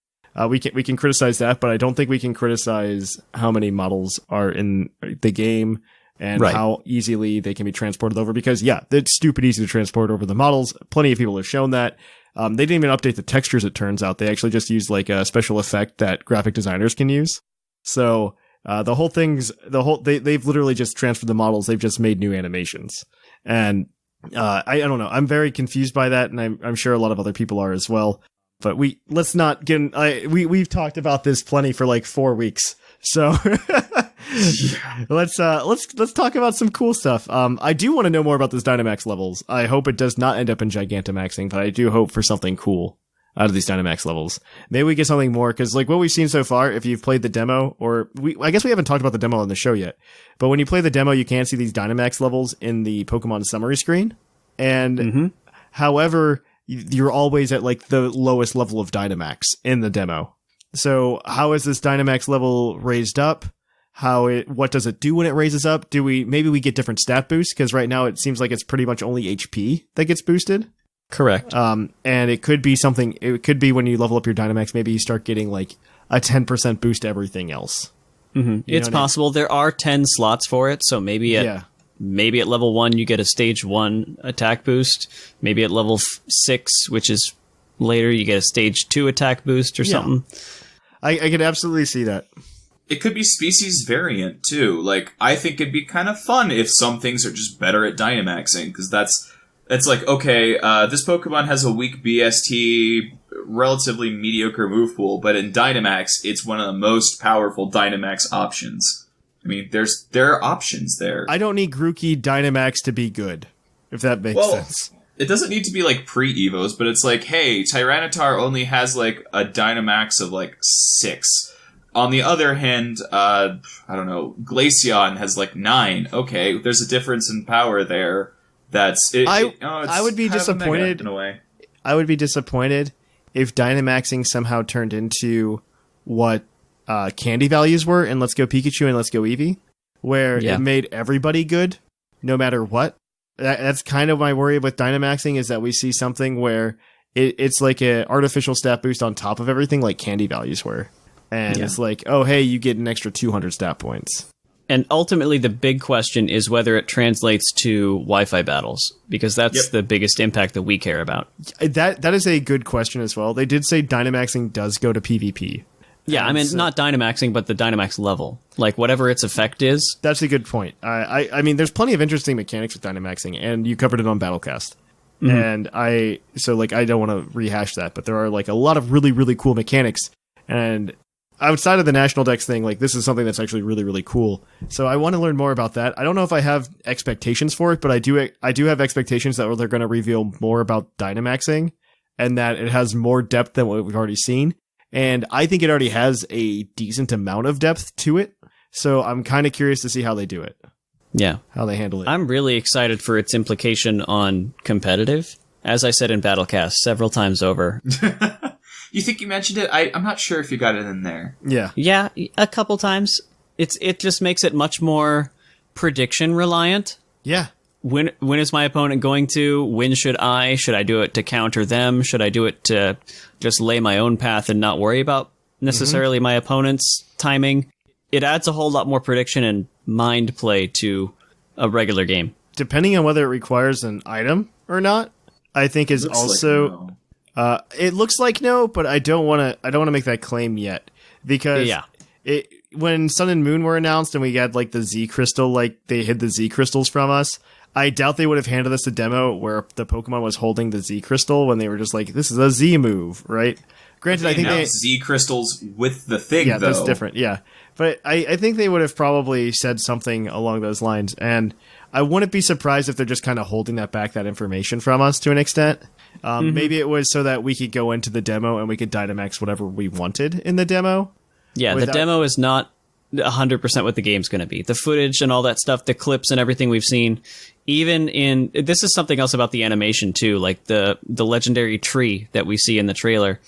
We can criticize that, but I don't think we can criticize how many models are in the game and how easily they can be transported over, because it's stupid easy to transport over the models. Plenty of people have shown that. They didn't even update the textures, it turns out. They actually just used like a special effect that graphic designers can use. So they've literally just transferred the models. They've just made new animations. And I don't know. I'm very confused by that, and I'm sure a lot of other people are as well. But let's not get we've talked about this plenty for like 4 weeks. So let's talk about some cool stuff. I do want to know more about this Dynamax levels. I hope it does not end up in Gigantamaxing, but I do hope for something cool out of these Dynamax levels. Maybe we get something more, because like what we've seen so far, if you've played the demo, I guess we haven't talked about the demo on the show yet, but when you play the demo, you can see these Dynamax levels in the Pokemon summary screen. And however, you're always at like the lowest level of Dynamax in the demo. So how is this Dynamax level raised up? What does it do when it raises up? Maybe we get different stat boosts? Because right now it seems like it's pretty much only HP that gets boosted. Correct. And it could be something. It could be when you level up your Dynamax, maybe you start getting like a 10% boost to everything else. It's possible. There are 10 slots for it, so maybe at level 1 you get a stage 1 attack boost. Maybe at level 6, which is later, you get a stage 2 attack boost or something. I could absolutely see that. It could be species variant too. Like, I think it'd be kind of fun if some things are just better at Dynamaxing, because that's like, okay, this Pokemon has a weak BST, relatively mediocre move pool, but in Dynamax, it's one of the most powerful Dynamax options. I mean, there are options there. I don't need Grookey Dynamax to be good, if that makes sense. It doesn't need to be like pre-Evos, but it's like, hey, Tyranitar only has like a Dynamax of like 6. On the other hand, I don't know, Glaceon has like 9. Okay, there's a difference in power there. I would be disappointed in a way. I would be disappointed if Dynamaxing somehow turned into what candy values were in Let's Go Pikachu and Let's Go Eevee, where it made everybody good, no matter what. That's kind of my worry with Dynamaxing, is that we see something where it's like a artificial stat boost on top of everything, like candy values were. And it's like, oh, hey, you get an extra 200 stat points. And ultimately, the big question is whether it translates to Wi-Fi battles, because that's the biggest impact that we care about. That is a good question as well. They did say Dynamaxing does go to PvP. Yeah, I mean, not Dynamaxing, but the Dynamax level. Like, whatever its effect is. That's a good point. I mean, there's plenty of interesting mechanics with Dynamaxing, and you covered it on Battlecast. And I don't want to rehash that, but there are like a lot of really, really cool mechanics. And outside of the National Dex thing, like this is something that's actually really, really cool. So I want to learn more about that. I don't know if I have expectations for it, but I do have expectations that they're going to reveal more about Dynamaxing and that it has more depth than what we've already seen. And I think it already has a decent amount of depth to it. So I'm kind of curious to see how they do it. Yeah. How they handle it. I'm really excited for its implication on competitive. As I said in Battlecast several times over. You think you mentioned it? I'm not sure if you got it in there. Yeah. Yeah, a couple times. It just makes it much more prediction reliant. Yeah. When is my opponent going to? When should I? Should I do it to counter them? Should I do it to just lay my own path and not worry about necessarily my opponent's timing? It adds a whole lot more prediction and mind play to a regular game. Depending on whether it requires an item or not, I think is also... Like no. It looks like no, but I don't want to make that claim yet because when Sun and Moon were announced and we got like the Z crystal, like they hid the Z crystals from us. I doubt they would have handed us a demo where the Pokemon was holding the Z crystal when they were just like, this is a Z move, right? Granted, I think they Z crystals with the thing. Yeah, though. That's different. Yeah, but I think they would have probably said something along those lines, and I wouldn't be surprised if they're just kind of holding that information from us to an extent. Maybe it was so that we could go into the demo and we could Dynamax whatever we wanted in the demo. Yeah, the demo is not 100% what the game's going to be. The footage and all that stuff, the clips and everything we've seen, even in... This is something else about the animation, too, like the legendary tree that we see in the trailer.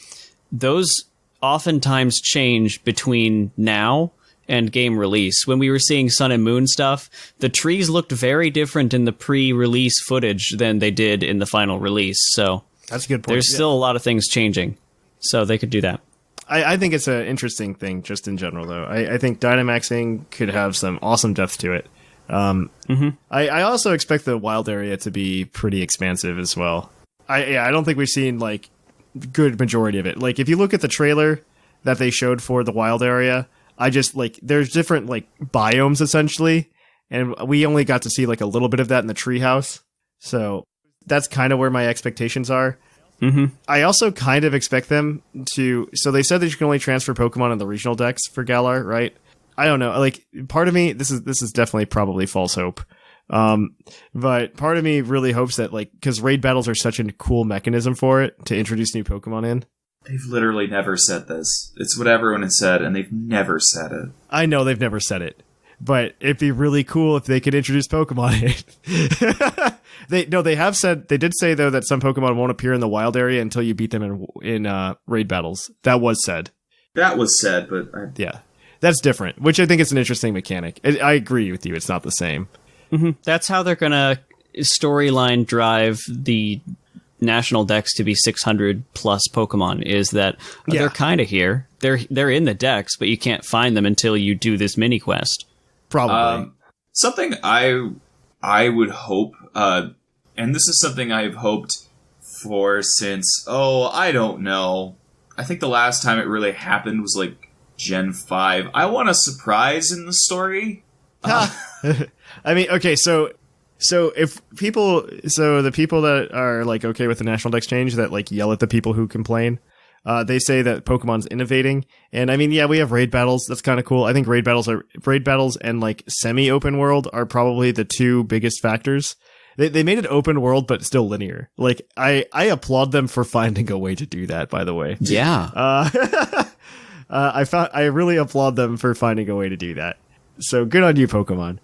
Those oftentimes change between now and game release. When we were seeing Sun and Moon stuff, the trees looked very different in the pre-release footage than they did in the final release. So that's a good point. There's still a lot of things changing, so they could do that. I think it's an interesting thing just in general, though. I think Dynamaxing could have some awesome depth to it. I also expect the wild area to be pretty expansive as well. I don't think we've seen like good majority of it. Like if you look at the trailer that they showed for the wild area, I just like there's different like biomes essentially, and we only got to see like a little bit of that in the treehouse. So that's kind of where my expectations are. I also kind of expect them to. So they said that you can only transfer Pokemon in the regional decks for Galar, right? I don't know. Like part of me, this is definitely probably false hope. But part of me really hopes that like because raid battles are such a cool mechanism for it to introduce new Pokemon in. They've literally never said this. It's what everyone has said, and they've never said it. I know they've never said it, but it'd be really cool if they could introduce Pokemon in. They have said, they did say though that some Pokemon won't appear in the wild area until you beat them in raid battles. That was said. That was said, but yeah, that's different, which I think is an interesting mechanic. I agree with you. It's not the same. That's how they're gonna storyline drive the National Dex to be 600 plus Pokemon, is that they're kind of here. They're in the Dex, but you can't find them until you do this mini quest. Probably. Something I would hope, and this is something I've hoped for since, I don't know. I think the last time it really happened was like Gen 5. I want a surprise in the story. I mean, okay, so if people, the people that are like okay with the National Dex change that like yell at the people who complain, they say that Pokemon's innovating, and I mean, yeah, we have raid battles. That's kind of cool. I think raid battles and like semi-open world are probably the two biggest factors. They made it open world, but still linear. Like I applaud them for finding a way to do that. By the way, yeah. I really applaud them for finding a way to do that. So good on you, Pokemon.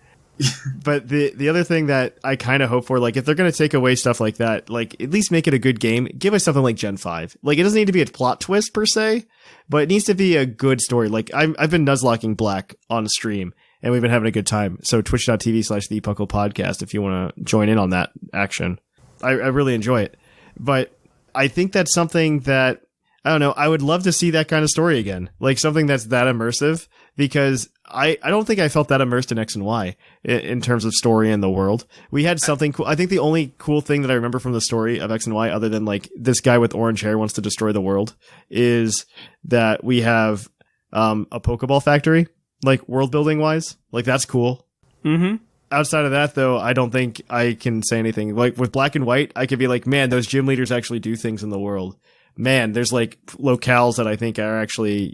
But the other thing that I kind of hope for, like, if they're going to take away stuff like that, like, at least make it a good game. Give us something like Gen 5. Like, it doesn't need to be a plot twist, per se, but it needs to be a good story. Like, I've been Nuzlocking Black on stream, and we've been having a good time. So, twitch.tv/thepucklepodcast if you want to join in on that action. I really enjoy it. But I think that's something that, I don't know, I would love to see that kind of story again. Like something that's that immersive, because I don't think I felt that immersed in X and Y in terms of story and the world. We had something cool. I think the only cool thing that I remember from the story of X and Y, other than like this guy with orange hair wants to destroy the world, is that we have a Pokeball factory, like world building wise. Like that's cool. Mm-hmm. Outside of that, though, I don't think I can say anything. Like with Black and White, I could be like, man, those gym leaders actually do things in the world. Man, there's like locales that I think are actually,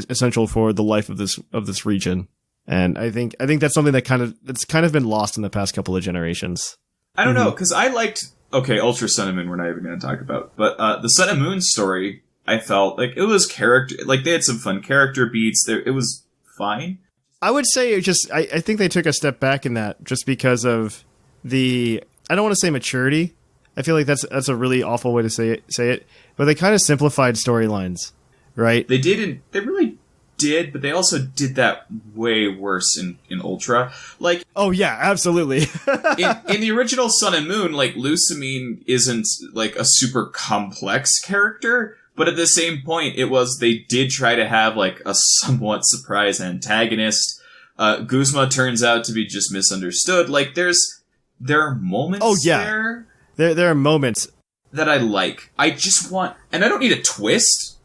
essential for the life of this region. And I think that's something that it's kind of been lost in the past couple of generations. I don't know, because I liked Ultra Sun and Moon we're not even going to talk about, but the Sun and Moon story, I felt like it was they had some fun character beats there. It was fine. I would say I think they took a step back in that just because of I don't want to say maturity. I feel like that's a really awful way to say it, but they kind of simplified storylines, right? They really did, but they also did that way worse in Ultra. Like, oh yeah, absolutely. in the original Sun and Moon, like Lucamine isn't like a super complex character, but at the same point, they did try to have like a somewhat surprise antagonist. Guzma turns out to be just misunderstood. Like there are moments. Oh yeah, there are moments that I like. I just want, and I don't need a twist.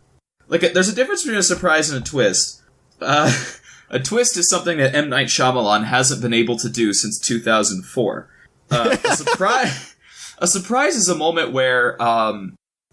Like, there's a difference between a surprise and a twist. A twist is something that M. Night Shyamalan hasn't been able to do since 2004. A surprise is a moment where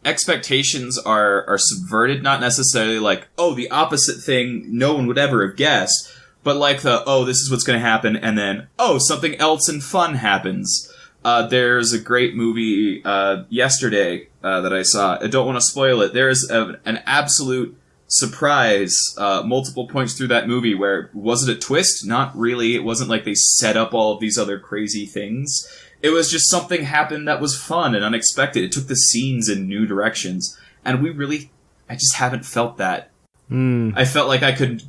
expectations are subverted, not necessarily like, oh, the opposite thing no one would ever have guessed, but like this is what's going to happen, and then, oh, something else and fun happens. There's a great movie yesterday that I saw. I don't want to spoil it. There's an absolute surprise multiple points through that movie where, was it a twist? Not really. It wasn't like they set up all of these other crazy things. It was just something happened that was fun and unexpected. It took the scenes in new directions. And I just haven't felt that. I felt like I could,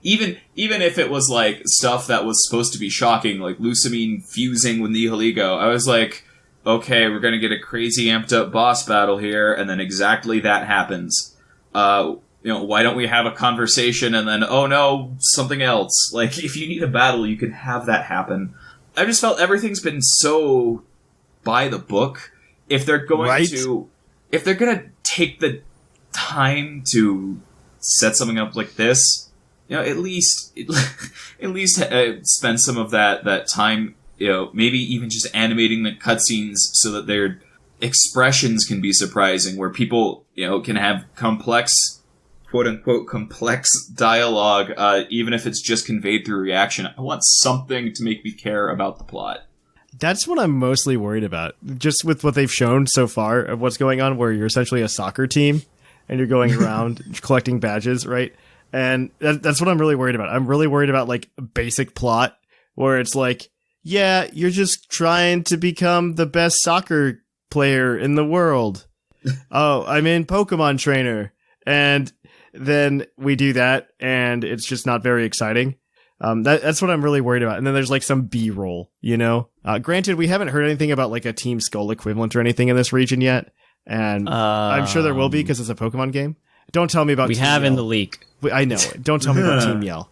even if it was like stuff that was supposed to be shocking, like Lucamine fusing with Nihiligo, I was like, okay, we're gonna get a crazy amped up boss battle here, and then exactly that happens. Why don't we have a conversation and then, oh no, something else? Like, if you need a battle, you can have that happen. I just felt everything's been so by the book. If they're going if they're gonna take the time to set something up like this, at least spend some of that time, maybe even just animating the cutscenes so that their expressions can be surprising, where people, can have complex, quote unquote, complex dialogue, even if it's just conveyed through reaction. I want something to make me care about the plot. That's what I'm mostly worried about, just with what they've shown so far of what's going on, where you're essentially a soccer team and you're going around collecting badges, right? And that's what I'm really worried about. I'm really worried about like basic plot where it's like, yeah, you're just trying to become the best soccer player in the world. Oh, I'm in Pokemon Trainer. And then we do that and it's just not very exciting. That's what I'm really worried about. And then there's like some B-roll, granted, we haven't heard anything about like a Team Skull equivalent or anything in this region yet. And I'm sure there will be because it's a Pokemon game. Don't tell me about we Team have Yell. In the leak. I know. Don't tell me about Team Yell.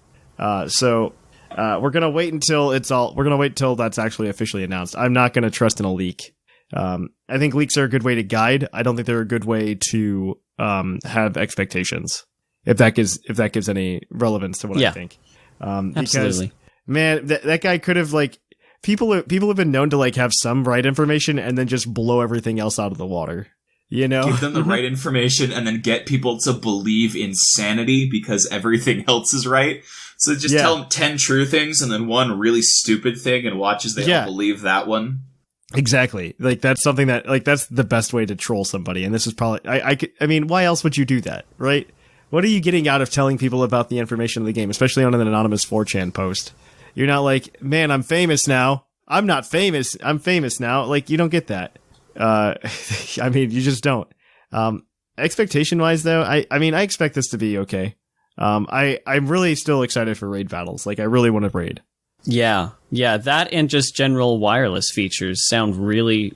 So we're gonna wait until we're gonna wait till that's actually officially announced. I'm not gonna trust in a leak. I think leaks are a good way to guide. I don't think they're a good way to have expectations. If that gives any relevance to what I think. Because, absolutely. Man, that guy could have like people have been known to like have some right information and then just blow everything else out of the water. Give them the right information and then get people to believe insanity because everything else is right. So just tell them 10 true things and then one really stupid thing and watch as they all believe that one. Exactly. Like that's something that like that's the best way to troll somebody. And this is probably I mean, why else would you do that, right? What are you getting out of telling people about the information of the game, especially on an anonymous 4chan post? You're not like, man, I'm famous now. I'm not famous. I'm famous now. Like, you don't get that. I mean, you just don't. Expectation wise though, I mean, I expect this to be okay. I'm really still excited for raid battles. Like, I really want to raid. Yeah, that and just general wireless features sound really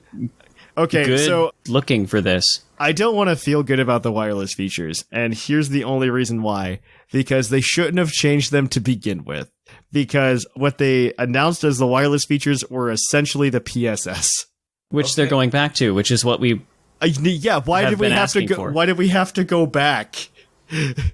okay. good So looking for this. I don't want to feel good about the wireless features, and here's the only reason why. Because they shouldn't have changed them to begin with. Because what they announced as the wireless features were essentially the PSS. Which they're going back to, which is what we why did we have to go for. why did we have to go back?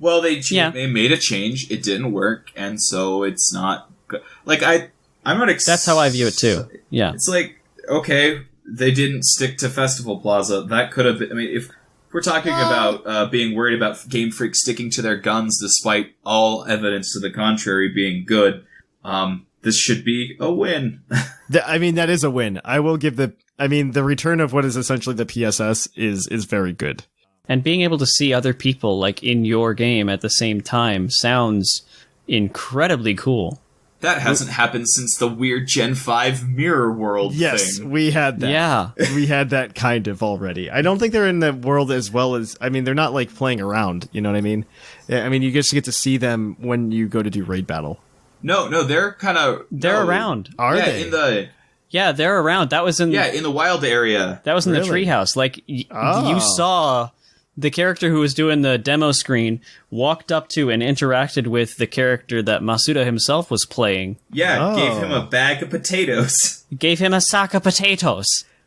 Well, they made a change. It didn't work, and so it's not good. Like, I'm not That's how I view it, too. Yeah. It's like, okay, they didn't stick to Festival Plaza. That could have been... I mean, if we're talking about being worried about Game Freak sticking to their guns despite all evidence to the contrary being good, this should be a win. I mean, that is a win. I will give the return of what is essentially the PSS is very good. And being able to see other people, like, in your game at the same time sounds incredibly cool. That hasn't happened since the weird Gen 5 Mirror World thing. Yes, we had that. Yeah. We had that kind of already. I don't think they're in the world as well as... I mean, they're not, like, playing around, you know what I mean? I mean, you just get to see them when you go to do Raid Battle. No, they're kind of... They're around. Are they? Yeah, they're around. That was in... Yeah, in the wild area. That was in Really? the treehouse. Like, you saw... The character who was doing the demo screen walked up to and interacted with the character that Masuda himself was playing. Yeah, gave him a bag of potatoes. Gave him a sack of potatoes.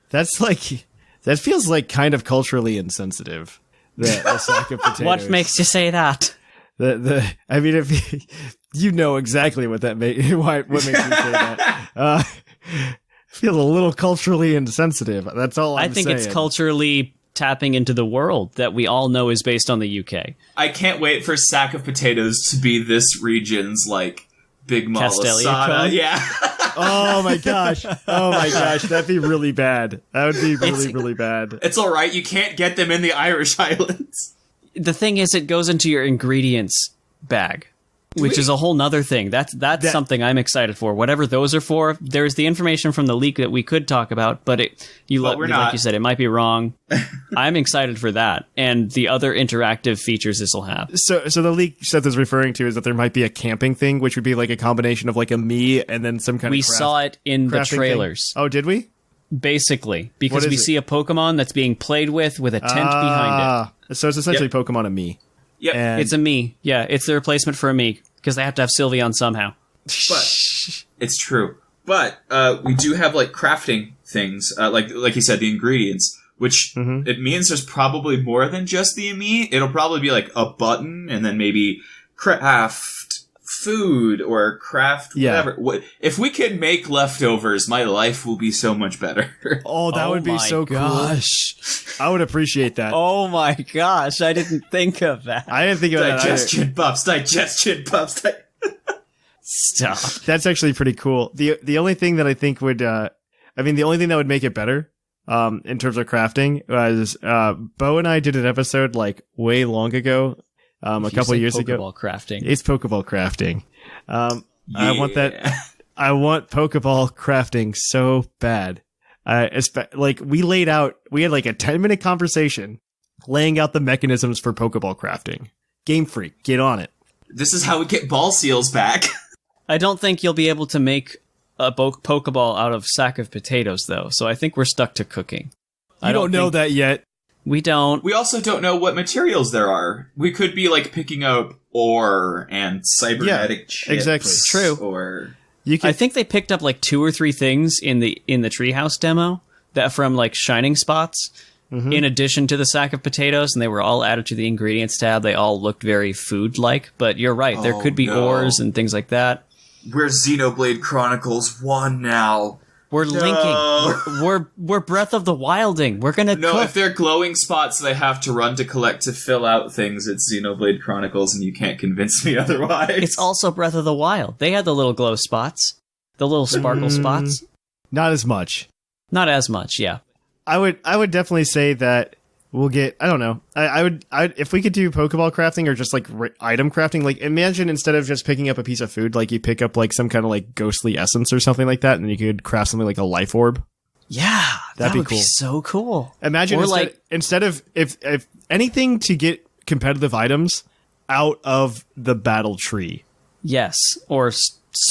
That's like... That feels like kind of culturally insensitive. The sack of potatoes. What makes you say that? I mean, if you know exactly what that what makes you say that. Feels a little culturally insensitive. That's all I'm saying. I think it's culturally tapping into the world that we all know is based on the UK. I can't wait for Sack of Potatoes to be this region's, like, big malasada. Yeah. Oh my gosh. That'd be really bad. That would be really bad. It's alright, you can't get them in the Irish Islands. The thing is, it goes into your ingredients bag, which is a whole nother thing. That's something I'm excited for. Whatever those are for, there's the information from the leak that we could talk about, but like you said, it might be wrong. I'm excited for that and the other interactive features this will have. So the leak Seth is referring to is that there might be a camping thing, which would be like a combination of like a me and then some kind of. We saw it in the trailers. Thing. Oh, did we? Basically, because we see a Pokemon that's being played with a tent behind it. So it's essentially Pokemon a me. Yep. And it's a me. Yeah, it's the replacement for a me because they have to have Sylveon somehow. But it's true. But we do have like crafting things, like you said, the ingredients, which it means there's probably more than just the me. It'll probably be like a button, and then maybe craft food or craft whatever. If we can make leftovers, my life will be so much better. Oh, that would be so cool. I would appreciate that. Oh my gosh, I didn't think of that. I didn't think of that either. Digestion buffs. Stop. That's actually pretty cool. The only thing that I think would, the only thing that would make it better, in terms of crafting was, Bo and I did an episode like way long ago, a couple years ago. Pokeball crafting. It's Pokeball crafting. I want that. I want Pokeball crafting so bad. We had like a 10-minute conversation laying out the mechanisms for Pokeball crafting. Game Freak, get on it. This is how we get ball seals back. I don't think you'll be able to make a Pokeball out of sack of potatoes, though, so I think we're stuck to cooking. I don't know that yet. We don't. We also don't know what materials there are. We could be, like, picking up ore and cybernetic chips. Exactly. True. Or... I think they picked up, like, 2 or 3 things in the treehouse demo that from, like, shining spots, in addition to the sack of potatoes, and they were all added to the ingredients tab. They all looked very food-like, but you're right. There could be ores and things like that. We're Xenoblade Chronicles 1 now. We're linking. We're Breath of the Wilding. We're gonna cook. If they're glowing spots they have to run to collect to fill out things, it's Xenoblade Chronicles, and you can't convince me otherwise. It's also Breath of the Wild. They had the little glow spots, the little sparkle spots. Not as much. Not as much, yeah. I would definitely say that we'll get. I don't know. I would if we could do Pokeball crafting or just like item crafting. Like imagine instead of just picking up a piece of food, like you pick up like some kind of like ghostly essence or something like that, and you could craft something like a life orb. Yeah, that'd be cool. Be so cool. Imagine instead of if anything to get competitive items out of the battle tree. Yes, or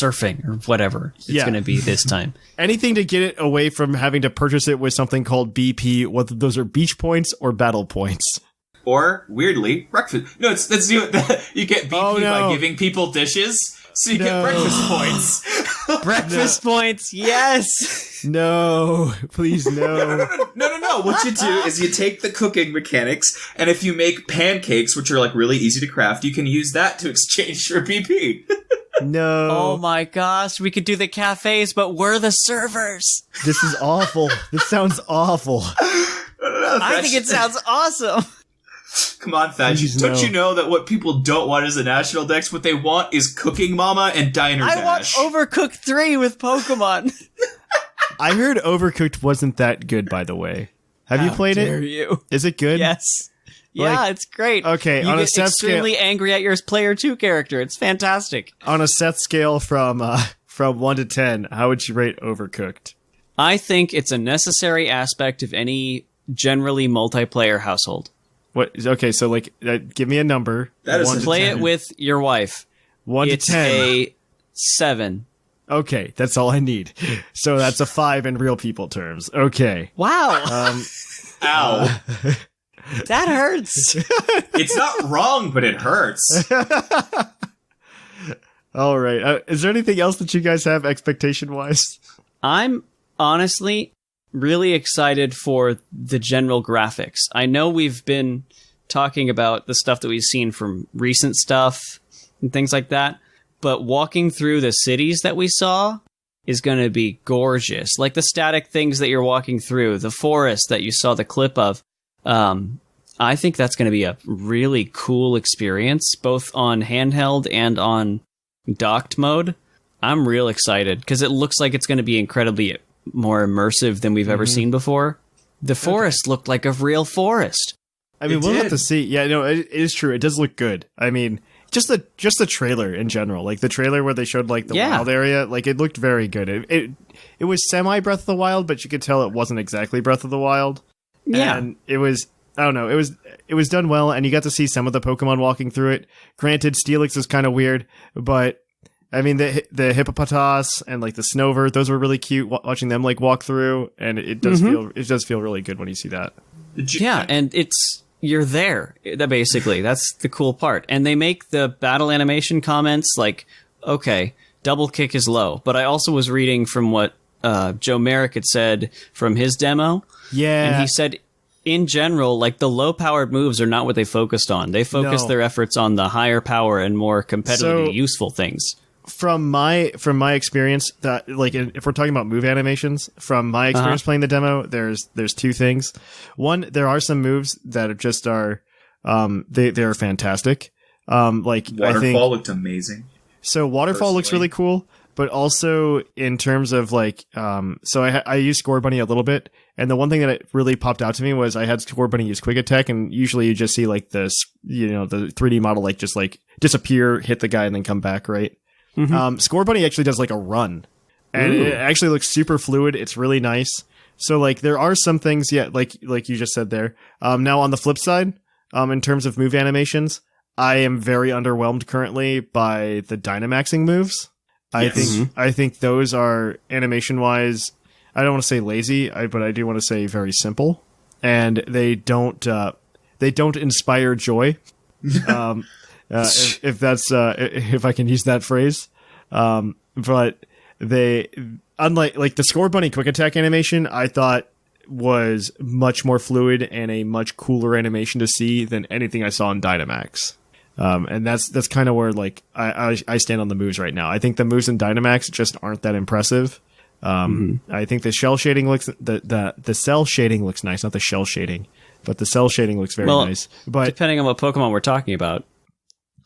surfing or whatever it's going to be this time. Anything to get it away from having to purchase it with something called BP, whether those are beach points or battle points. Or, weirdly, breakfast. No, that's you get BP by giving people dishes, so you get breakfast points. Breakfast points, yes! No, please no. No. What you do is you take the cooking mechanics, and if you make pancakes, which are like really easy to craft, you can use that to exchange for BP. No. Oh my gosh, we could do the cafes, but we're the servers. This is awful. This sounds awful. I think it sounds awesome. Come on, Thaddeus. Don't you know that what people don't want is a National Dex? What they want is Cooking Mama and Diner Dash. I want Overcooked 3 with Pokemon. I heard Overcooked wasn't that good, by the way. Have you played it? You? Is it good? Yes. Yeah, it's great. Okay, you on get a Seth extremely scale, angry at your player 2 character. It's fantastic. On a Seth scale from 1 to 10, how would you rate Overcooked? I think it's a necessary aspect of any generally multiplayer household. What? Okay, so like, give me a number. That is play it with your wife. 1 to 10. It's a 7. Okay, that's all I need. So that's a 5 in real people terms. Okay. Wow. Ow. That hurts. It's not wrong, but it hurts. All right. Is there anything else that you guys have expectation-wise? I'm honestly really excited for the general graphics. I know we've been talking about the stuff that we've seen from recent stuff and things like that, but walking through the cities that we saw is going to be gorgeous. Like the static things that you're walking through, the forest that you saw the clip of. I think that's going to be a really cool experience, both on handheld and on docked mode. I'm real excited because it looks like it's going to be incredibly more immersive than we've ever seen before. The forest looked like a real forest. I mean, we'll have to see. Yeah, no, it is true. It does look good. I mean, just the trailer in general, like the trailer where they showed like the wild area, like it looked very good. It was semi Breath of the Wild, but you could tell it wasn't exactly Breath of the Wild. Yeah, and it was. I don't know. It was done well, and you got to see some of the Pokemon walking through it. Granted, Steelix is kind of weird, but I mean the Hippopotas and like the Snover, those were really cute. Watching them like walk through, and it does feel really good when you see that. Yeah, and you're there. Basically, that's the cool part. And they make the battle animation comments like, okay, double kick is low. But I also was reading from what Joe Merrick had said from his demo. Yeah, and he said, in general, like the low-powered moves are not what they focused on. They focused their efforts on the higher power and more competitively useful things. From my experience, that like if we're talking about move animations, from my experience playing the demo, there's two things. One, there are some moves that are they're fantastic. Like Waterfall looked amazing. So Waterfall looks really cool, but also in terms of like, so I used Score Bunny a little bit. And the one thing that really popped out to me was I had Score Bunny use Quick Attack, and usually you just see like this, the 3D model like just like disappear, hit the guy, and then come back, right? Score Bunny actually does like a run, and it actually looks super fluid. It's really nice. So like there are some things, like you just said there. Now on the flip side, in terms of move animations, I am very underwhelmed currently by the Dynamaxing moves. I think those are animation wise. I don't want to say lazy, but I do want to say very simple, and they don't inspire joy. If I can use that phrase, but they, unlike like the Score Bunny Quick Attack animation, I thought was much more fluid and a much cooler animation to see than anything I saw in Dynamax. And that's kind of where like I stand on the moves right now. I think the moves in Dynamax just aren't that impressive. I think the shell shading looks the cell shading looks nice, not the shell shading, but the cell shading looks very nice. But depending on what Pokemon we're talking about,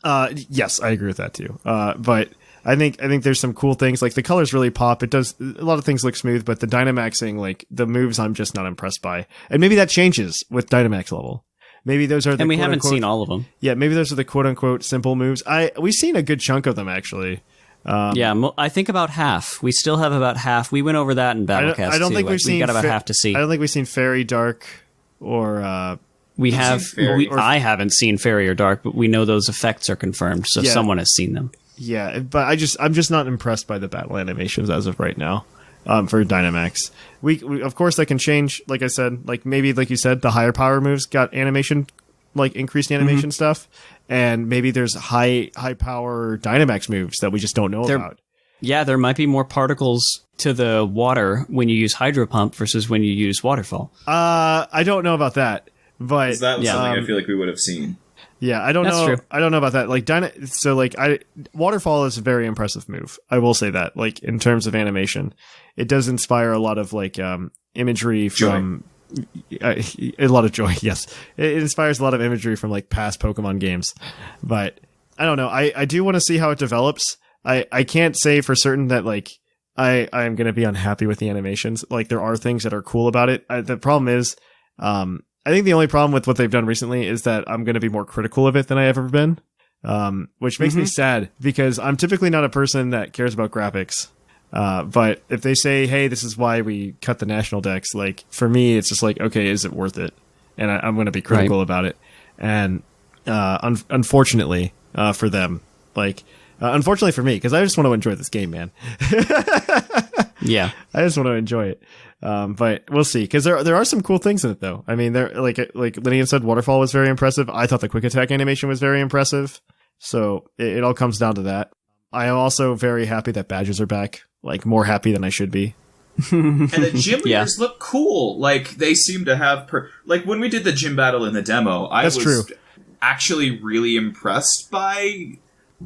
yes, I agree with that too. But I think there's some cool things, like the colors really pop. It does, a lot of things look smooth, but the Dynamaxing, like the moves, I'm just not impressed by. And maybe that changes with Dynamax level. Maybe those are the, and we haven't seen all of them. Yeah, maybe those are the quote unquote simple moves. We've seen a good chunk of them actually. I think about half. We still have about half. We went over that in Battlecast. I don't think we've seen. We got about half to see. I don't think we've seen Fairy Dark or. We have. I haven't seen Fairy or Dark, but we know those effects are confirmed, so someone has seen them. Yeah, but I'm just not impressed by the battle animations as of right now. For Dynamax, we of course that can change. Like I said, like maybe like you said, the higher power moves got animation, like increased animation stuff, and maybe there's high power Dynamax moves that we just don't know about. Yeah, there might be more particles to the water when you use Hydro Pump versus when you use Waterfall. I don't know about that, but that was something I feel like we would have seen. Yeah, I don't know. True. I don't know about that. Like Waterfall is a very impressive move. I will say that. Like in terms of animation, it does inspire a lot of like imagery from a lot of joy. Yes, it inspires a lot of imagery from like past Pokemon games. But I don't know. I do want to see how it develops. I can't say for certain that like I am going to be unhappy with the animations. Like there are things that are cool about it. The problem is, I think the only problem with what they've done recently is that I'm going to be more critical of it than I have ever been, which makes me sad because I'm typically not a person that cares about graphics. But if they say, hey, this is why we cut the national decks, like for me, it's just like, okay, is it worth it? And I'm going to be critical about it. And unfortunately for them, like unfortunately for me, because I just want to enjoy this game, man. Yeah, I just want to enjoy it. But we'll see, because there are some cool things in it, though. I mean, there like Lynian said, Waterfall was very impressive. I thought the quick attack animation was very impressive. So it all comes down to that. I am also very happy that badges are back. Like more happy than I should be. And the gym leaders look cool. Like they seem to have like when we did the gym battle in the demo, I was actually really impressed by.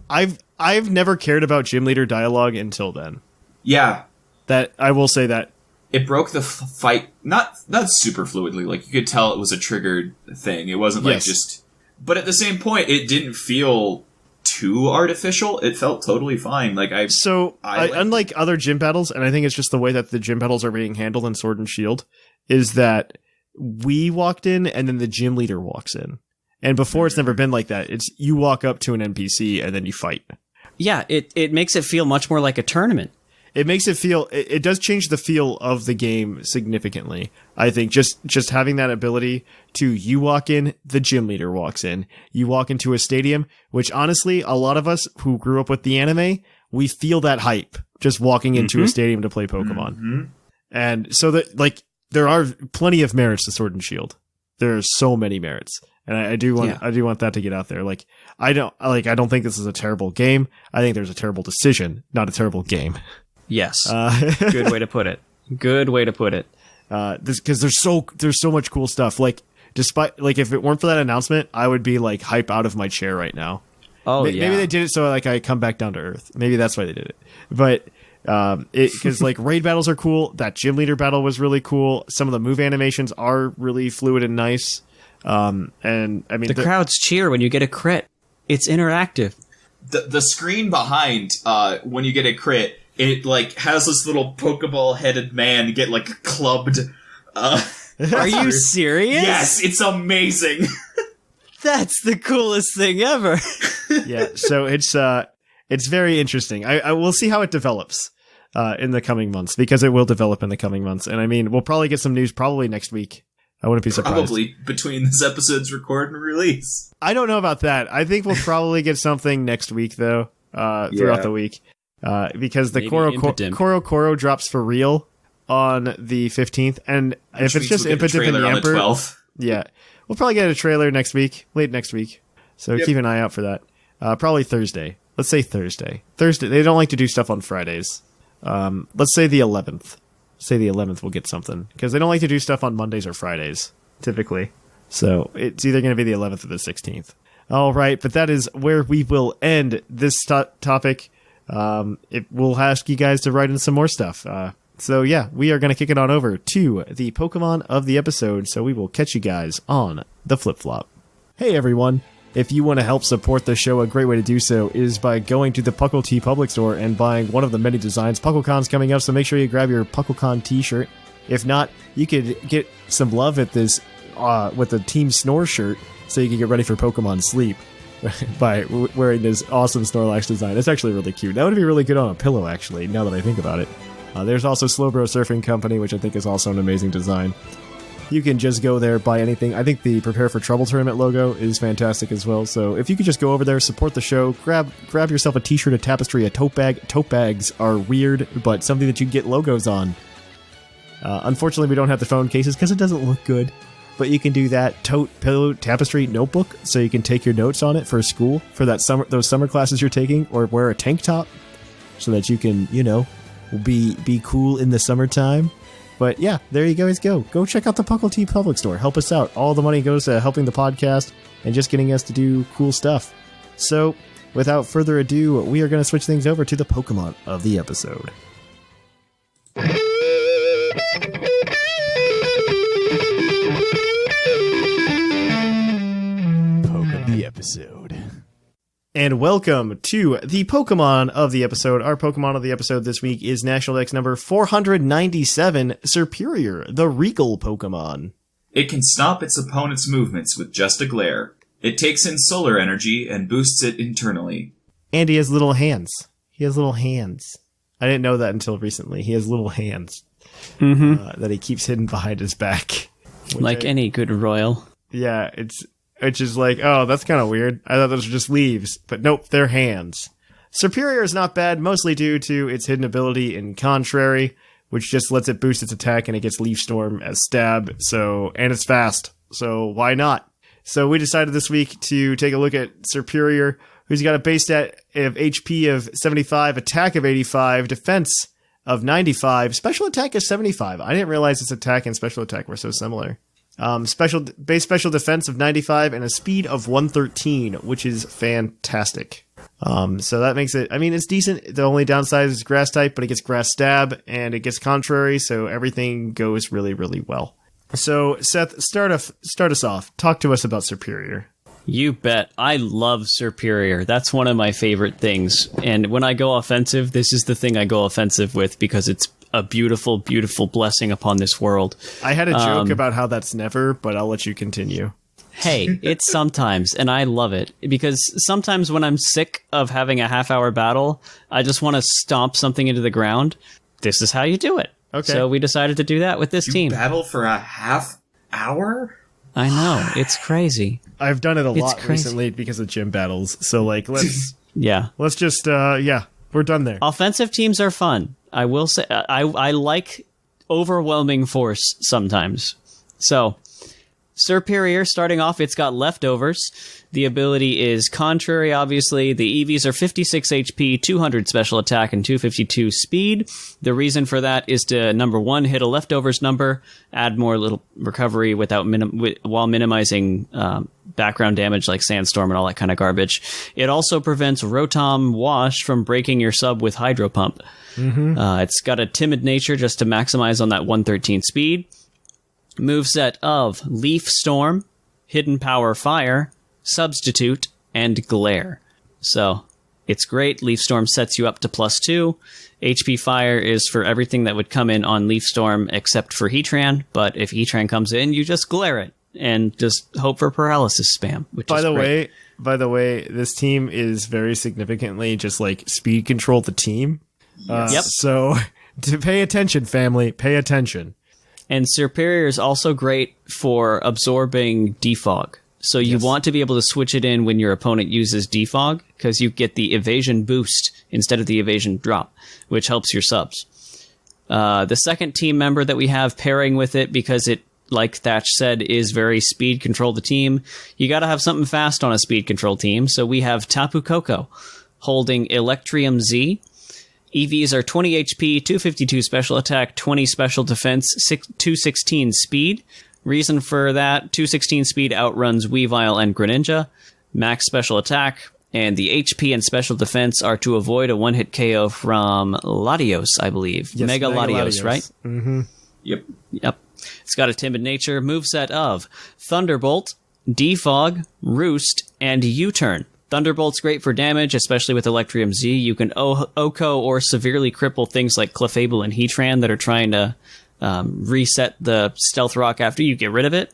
I've never cared about gym leader dialogue until then. Yeah, that I will say that. It broke the fight, not super fluidly. Like, you could tell it was a triggered thing. It wasn't like just... But at the same point, it didn't feel too artificial. It felt totally fine. Like, unlike other gym battles, and I think it's just the way that the gym battles are being handled in Sword and Shield, is that we walked in and then the gym leader walks in. And before, it's never been like that. It's you walk up to an NPC and then you fight. Yeah, it makes it feel much more like a tournament. It makes it feel, it does change the feel of the game significantly. I think just having that ability to, you walk in, the gym leader walks in. You walk into a stadium, which honestly, a lot of us who grew up with the anime, we feel that hype just walking into a stadium to play Pokemon. And so that, like, there are plenty of merits to Sword and Shield. There are so many merits. And I do want that to get out there. Like, I don't think this is a terrible game. I think there's a terrible decision, not a terrible game. Yes. Good way to put it. Good way to put it. Because there's so much cool stuff. Like, despite, like, if it weren't for that announcement, I would be like hype out of my chair right now. Oh, Maybe they did it so like I come back down to earth. Maybe that's why they did it. But because like raid battles are cool. That gym leader battle was really cool. Some of the move animations are really fluid and nice. And I mean, the crowds cheer when you get a crit. It's interactive. The screen behind when you get a crit, it like has this little Pokeball headed man get like clubbed. Are you serious? Yes, it's amazing. That's the coolest thing ever. Yeah, so it's very interesting. I will see how it develops in the coming months, because it will develop in the coming months. And I mean, we'll probably get some news probably next week. I wouldn't be surprised. Probably between this episode's record and release. I don't know about that. I think we'll probably get something next week, though, throughout the week. Because the Koro drops for real on the 15th. And if it's just Impotent and Yamper, 12th. Yeah, we'll probably get a trailer next week, late next week. So keep an eye out for that. Probably Thursday. Let's say Thursday. They don't like to do stuff on Fridays. Let's say the 11th. Say the 11th we'll get something, because they don't like to do stuff on Mondays or Fridays typically. So it's either going to be the 11th or the 16th. All right, but that is where we will end this topic. We'll ask you guys to write in some more stuff. So yeah, we are going to kick it on over to the Pokemon of the episode. So we will catch you guys on the flip flop. Hey everyone. If you want to help support the show, a great way to do so is by going to the Puckle Tea public store and buying one of the many designs. PuckleCon's coming up, so make sure you grab your PuckleCon t-shirt. If not, you could get some love at this with the Team Snore shirt, so you can get ready for Pokemon Sleep by wearing this awesome Snorlax design. It's actually really cute. That would be really good on a pillow, actually, now that I think about it. There's also Slowbro Surfing Company, which I think is also an amazing design. you can just go there, buy anything. I think the Prepare for Trouble tournament logo is fantastic as well. So if you could just go over there, support the show, grab yourself a t-shirt, a tapestry, a tote bag. Tote bags are weird, but something that you get logos on. Unfortunately, we don't have the phone cases because it doesn't look good. But you can do that. Tote, pillow, tapestry, notebook, so you can take your notes on it for school, for those summer classes you're taking, or wear a tank top so that you can, be cool in the summertime. But yeah, there you guys go. Go check out the Pokey Public Store. Help us out. All the money goes to helping the podcast and just getting us to do cool stuff. So, without further ado, we are going to switch things over to the Pokemon of the episode. Episode. And welcome to the Pokemon of the episode. Our Pokemon of the episode this week is National Dex number 497, Serperior, the Regal Pokemon. It can stop its opponent's movements with just a glare. It takes in solar energy and boosts it internally. And he has little hands. I didn't know that until recently. He has little hands that he keeps hidden behind his back. Like any good royal. Yeah, it's just like, oh, that's kind of weird. I thought those were just leaves. But nope, they're hands. Serperior is not bad, mostly due to its hidden ability in Contrary, which just lets it boost its attack and it gets Leaf Storm as stab, and it's fast. So why not? So we decided this week to take a look at Serperior, who's got a base stat of HP of 75, attack of 85, defense of 95, special attack is 75. I didn't realize its attack and special attack were so similar. Base special defense of 95 and a speed of 113, which is fantastic. So that makes it, it's decent. The only downside is grass type, but it gets grass stab and it gets contrary, so everything goes really, really well. So Seth, start us off. Talk to us about Serperior. You bet. I love Serperior. That's one of my favorite things. And when I go offensive, this is the thing I go offensive with because it's a beautiful, beautiful blessing upon this world. I had a joke about how that's never, but I'll let you continue. Hey, it's sometimes, and I love it. Because sometimes when I'm sick of having a half-hour battle, I just want to stomp something into the ground. This is how you do it. Okay. So we decided to do that with this team. Battle for a half hour? I know. It's crazy. I've done it a lot recently because of gym battles. So, let's... yeah. Let's just, we're done there. Offensive teams are fun. I will say, I like overwhelming force sometimes. So, Serperior, starting off, it's got leftovers. The ability is Contrary, obviously. The EVs are 56 HP, 200 special attack, and 252 speed. The reason for that is to, number one, hit a leftovers number, add more little recovery while minimizing background damage like Sandstorm and all that kind of garbage. It also prevents Rotom Wash from breaking your sub with Hydro Pump. It's got a timid nature just to maximize on that 113 speed. Moveset of Leaf Storm, Hidden Power Fire, Substitute, and Glare. So, it's great. Leaf Storm sets you up to +2. HP Fire is for everything that would come in on Leaf Storm except for Heatran, but if Heatran comes in, you just glare it and just hope for paralysis spam, which is great. By the way, this team is very significantly just speed control the team. Yep. So, to pay attention, family, pay attention. And Serperior is also great for absorbing defog. So you want to be able to switch it in when your opponent uses defog, because you get the evasion boost instead of the evasion drop, which helps your subs. The second team member that we have pairing with it, because it, like Thatch said, is very speed control the team, you got to have something fast on a speed control team. So we have Tapu Koko holding Electrium Z. EVs are 20 HP, 252 special attack, 20 special defense, 216 speed. Reason for that, 216 speed outruns Weavile and Greninja. Max special attack, and the HP and special defense are to avoid a one-hit KO from Latios, I believe. Yes, Mega Latios, right? Mm-hmm. Yep. It's got a timid nature, moveset of Thunderbolt, Defog, Roost, and U-Turn. Thunderbolt's great for damage, especially with Electrium Z. You can OHKO or severely cripple things like Clefable and Heatran that are trying to reset the Stealth Rock after you get rid of it.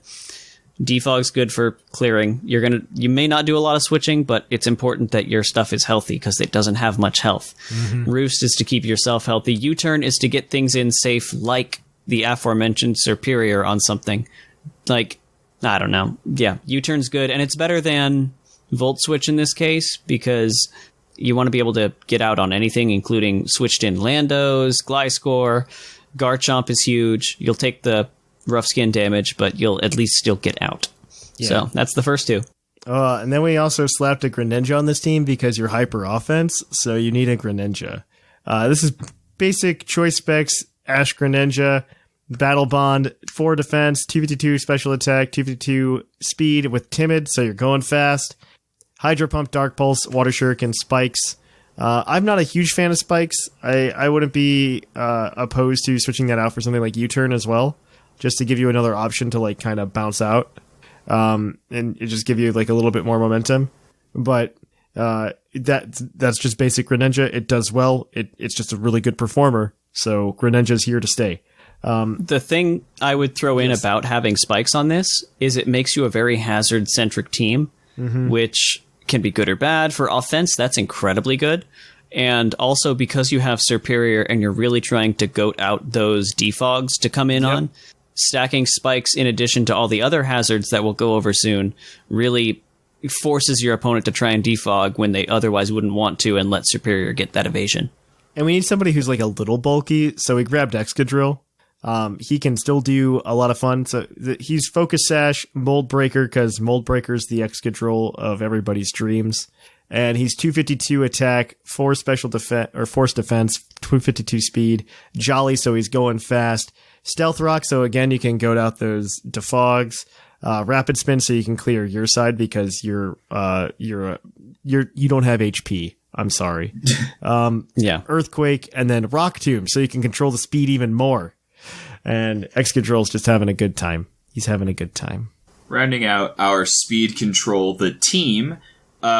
Defog's good for clearing. You may not do a lot of switching, but it's important that your stuff is healthy because it doesn't have much health. Roost is to keep yourself healthy. U-Turn is to get things in safe like the aforementioned Serperior on something. Like, I don't know. Yeah, U-turn's good, and it's better than Volt Switch in this case, because you want to be able to get out on anything, including switched-in Landos, Gliscor. Garchomp is huge. You'll take the rough skin damage, but you'll at least still get out. Yeah. So that's the first two. And then we also slapped a Greninja on this team because you're hyper offense, so you need a Greninja. This is basic choice specs, Ash Greninja, Battle Bond, 4 defense, 252 special attack, 252 speed with timid, so you're going fast. Hydro Pump, Dark Pulse, Water Shuriken, Spikes. I'm not a huge fan of Spikes. I wouldn't be opposed to switching that out for something like U-Turn as well, just to give you another option to like kind of bounce out. And it just give you like a little bit more momentum. But that's just basic Greninja. It does well. It's just a really good performer. So Greninja's here to stay. The thing I would throw in about having Spikes on this is it makes you a very hazard-centric team, which can be good or bad. For offense, that's incredibly good. And also because you have Serperior and you're really trying to goat out those defogs to come in on, stacking Spikes in addition to all the other hazards that we'll go over soon really forces your opponent to try and defog when they otherwise wouldn't want to, and let Serperior get that evasion. And we need somebody who's like a little bulky, so we grabbed Excadrill. He can still do a lot of fun. So he's Focus Sash, Mold Breaker, because Mold Breaker is the Excadrill of everybody's dreams. And he's 252 attack, 4 special defense or force defense, 252 speed. Jolly, so he's going fast. Stealth Rock, so again you can goat out those defogs. Rapid Spin, so you can clear your side because you don't have HP. I'm sorry. Earthquake, and then Rock Tomb, so you can control the speed even more. And Excadrill's just having a good time. He's having a good time. Rounding out our speed control, the team,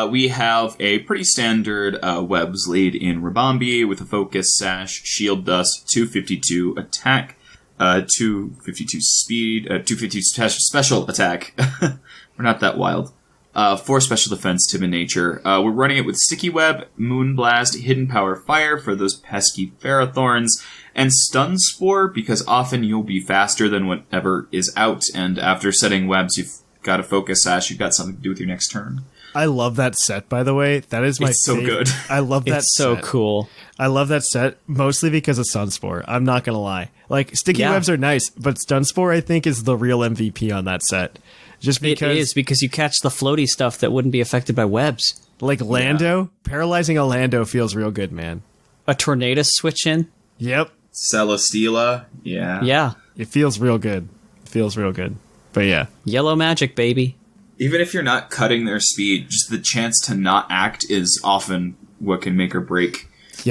we have a pretty standard Webs lead in Ribombee with a Focus Sash, Shield Dust, 252 attack, 252 speed, 252 special attack. We're not that wild. 4 special defense, Timid Nature. We're running it with Sticky Web, Moonblast, Hidden Power Fire for those pesky Ferrothorns, and Stun Spore, because often you'll be faster than whatever is out, and after setting webs, you've got a Focus Sash, you've got something to do with your next turn. I love that set, by the way. That is my It's so favorite. good. I love that It's set. so cool. I love that set, mostly because of Sunspore. I'm not going to lie. Like, Sticky Webs are nice, but Stunspore, I think, is the real MVP on that set. Just because it is, because you catch the floaty stuff that wouldn't be affected by webs. Like Lando, paralyzing a Lando feels real good, man. A Tornadus switch in. Yep. Celesteela, yeah. Yeah. It feels real good. It feels real good. But yeah. Yellow Magic, baby. Even if you're not cutting their speed, just the chance to not act is often what can make or break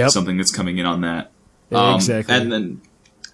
something that's coming in on that. Exactly. And then,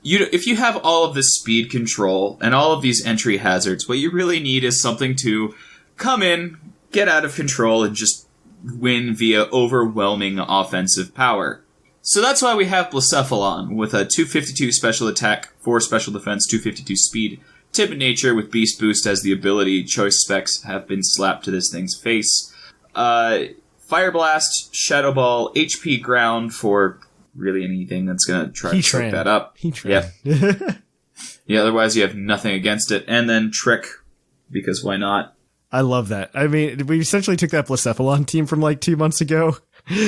if you have all of this speed control and all of these entry hazards, what you really need is something to come in, get out of control, and just win via overwhelming offensive power. So that's why we have Blacephalon with a 252 special attack, 4 special defense, 252 speed. Timid Nature with Beast Boost as the ability. Choice specs have been slapped to this thing's face. Fire Blast, Shadow Ball, HP Ground for really anything that's going to try to soak that up. Yeah. Yeah, otherwise you have nothing against it. And then Trick, because why not? I love that. I mean, we essentially took that Blacephalon team from like 2 months ago. and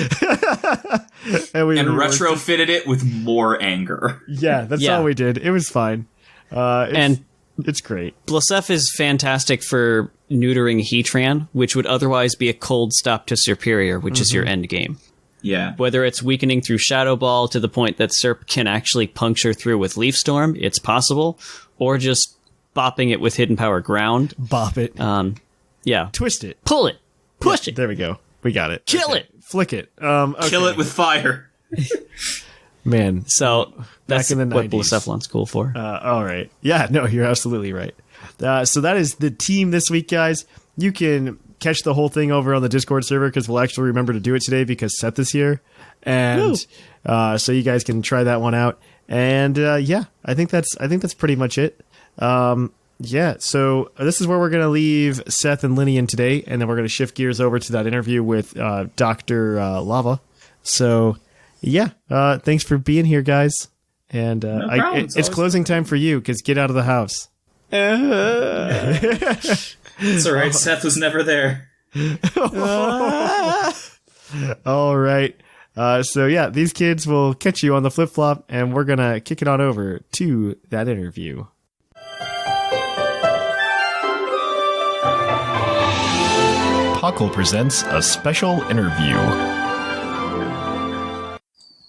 retrofitted it with more anger. Yeah, that's all we did. It was fine. It's great. Blasef is fantastic for neutering Heatran, which would otherwise be a cold stop to Serperior, which is your end game. Yeah. Whether it's weakening through Shadow Ball to the point that Serp can actually puncture through with Leaf Storm, it's possible, or just bopping it with Hidden Power Ground. Bop it. Yeah. Twist it. Pull it. Push it. There we go. We got it. Kill it. Flick it. Okay. Kill it with fire. Man. So that's in the what 90s. Blacephalon's cool for. All right. Yeah, no, you're absolutely right. So that is the team this week, guys. You can catch the whole thing over on the Discord server because we'll actually remember to do it today because Seth is here. And so you guys can try that one out. And yeah, I think that's pretty much it. Yeah, so this is where we're going to leave Seth and Linian today, and then we're going to shift gears over to that interview with Dr. Lava. So, yeah, thanks for being here, guys. And problem. it's always closing time for you, because get out of the house. It's all right. Seth was never there. All right. So yeah, these kids will catch you on the flip-flop, and we're going to kick it on over to that interview. Puckle presents a special interview.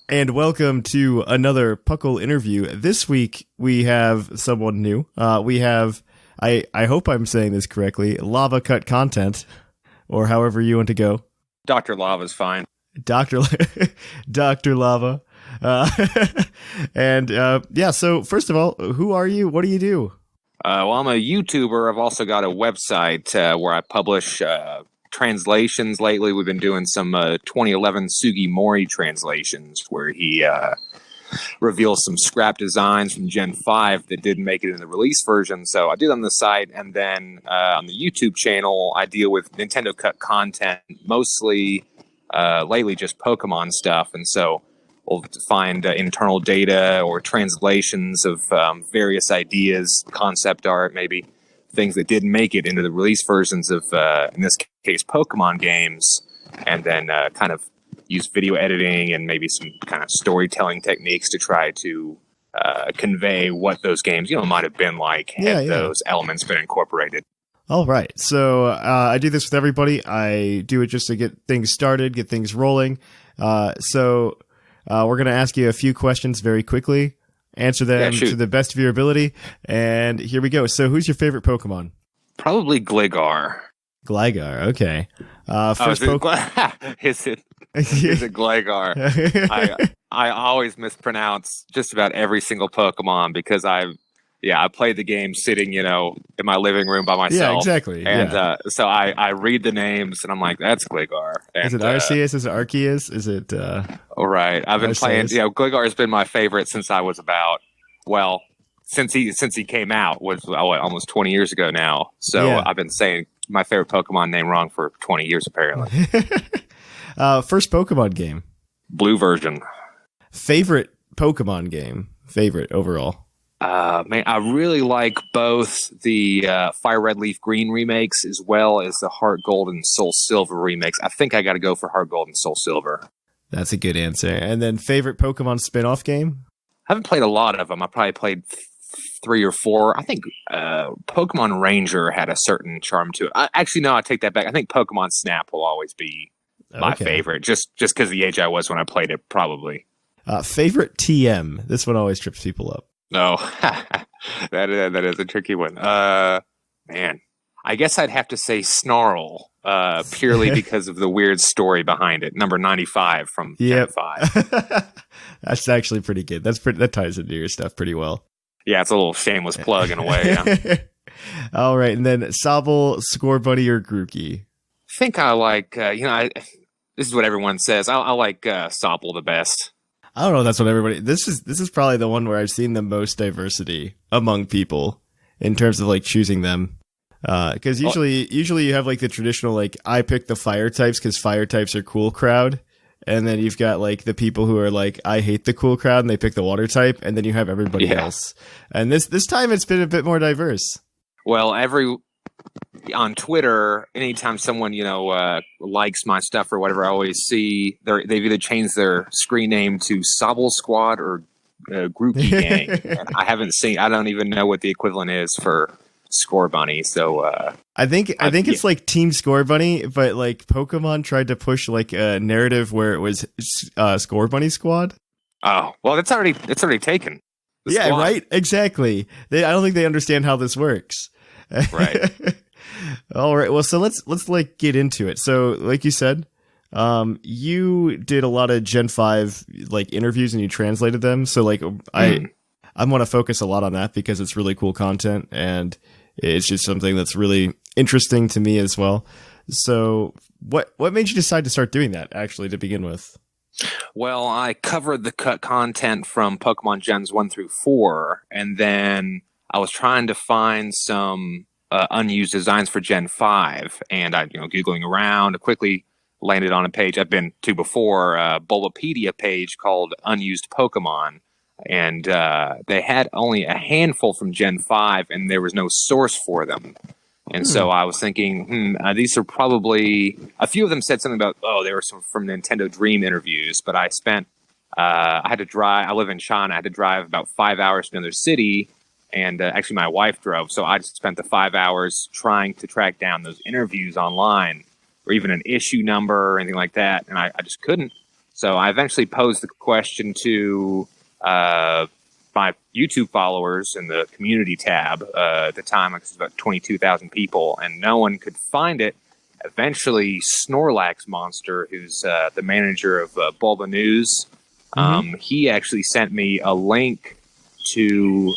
And welcome to another Puckle interview. This week, we have someone new. We have, I hope I'm saying this correctly, Lava Cut Content, or however you want to go. Dr. Lava's fine. Dr. Lava. Yeah, so first of all, who are you? What do you do? Well, I'm a YouTuber. I've also got a website where I publish translations. Lately, we've been doing some 2011 Sugimori translations, where he reveals some scrap designs from Gen 5 that didn't make it in the release version. So I do that on the site, and then on the YouTube channel, I deal with Nintendo Cut content, mostly lately just Pokemon stuff. And so we'll find internal data or translations of various ideas, concept art, maybe things that didn't make it into the release versions of, in this case, Pokemon games, and then kind of use video editing and maybe some kind of storytelling techniques to try to convey what those games, might have been like had those elements been incorporated. All right. So I do this with everybody. I do it just to get things started, get things rolling. So we're going to ask you a few questions very quickly. Answer them to the best of your ability. And here we go. So who's your favorite Pokemon? Probably Gligar. Gligar. Okay. Is it Gligar? I always mispronounce just about every single Pokemon because I played the game sitting, in my living room by myself. Yeah, exactly. And so I read the names and I'm like, that's Gligar. And, is it Arceus? Is it Arceus? Is it... all right. I've been playing... Gligar has been my favorite since I was about... Well, since he came out, was almost 20 years ago now. So I've been saying my favorite Pokemon name wrong for 20 years, apparently. First Pokemon game. Blue version. Favorite Pokemon game. Favorite overall. Man, I really like both the Fire Red Leaf Green remakes as well as the Heart Gold and Soul Silver remakes. I think I got to go for Heart Gold and Soul Silver. That's a good answer. And then favorite Pokemon spin-off game? I haven't played a lot of them. I probably played 3 or 4. I think Pokemon Ranger had a certain charm to it. No, I take that back. I think Pokemon Snap will always be my favorite, just because the age I was when I played it, probably. Favorite TM? This one always trips people up. No, that is a tricky one. Man, I guess I'd have to say Snarl, purely because of the weird story behind it. Number 95 from Gen 5. That's actually pretty good. That ties into your stuff pretty well. Yeah, it's a little shameless plug in a way. Yeah. All right, and then Sobble, Score Bunny, or Grookey? I think I like. This is what everyone says. I like Sobble the best. I don't know if that's what everybody... This is probably the one where I've seen the most diversity among people in terms of like choosing them. Because usually you have like the traditional like I pick the fire types because fire types are cool crowd, and then you've got like the people who are like I hate the cool crowd and they pick the water type, and then you have everybody else. And this time it's been a bit more diverse. Well, on Twitter, anytime someone likes my stuff or whatever, I always see they've either changed their screen name to Sobble Squad or Grookey Gang. And I don't even know what the equivalent is for Score Bunny. So I think it's like Team Score Bunny, but like Pokemon tried to push like a narrative where it was Score Bunny Squad. Oh well, it's already taken. Yeah, right. Exactly. I don't think they understand how this works. Right. All right. Well, so let's like get into it. So, like you said, you did a lot of Gen 5 like interviews and you translated them. So, like, I want to focus a lot on that because it's really cool content and it's just something that's really interesting to me as well. So, what made you decide to start doing that actually to begin with? Well, I covered the cut content from Pokemon Gens 1 through 4, and then I was trying to find some unused designs for Gen 5, and I, Googling around, quickly landed on a page I've been to before, a Bulbapedia page called Unused Pokemon. and they had only a handful from Gen 5, and there was no source for them. And so I was thinking, these are probably, a few of them said something about, they were from Nintendo Dream interviews, but I spent, I had to drive, I live in China, I had to drive about 5 hours to another city, and actually my wife drove, so I just spent the 5 hours trying to track down those interviews online, or even an issue number or anything like that, and I just couldn't. So I eventually posed the question to my YouTube followers in the community tab. At the time, it was about 22,000 people, and no one could find it. Eventually, Snorlax Monster, who's the manager of Bulba News, he actually sent me a link to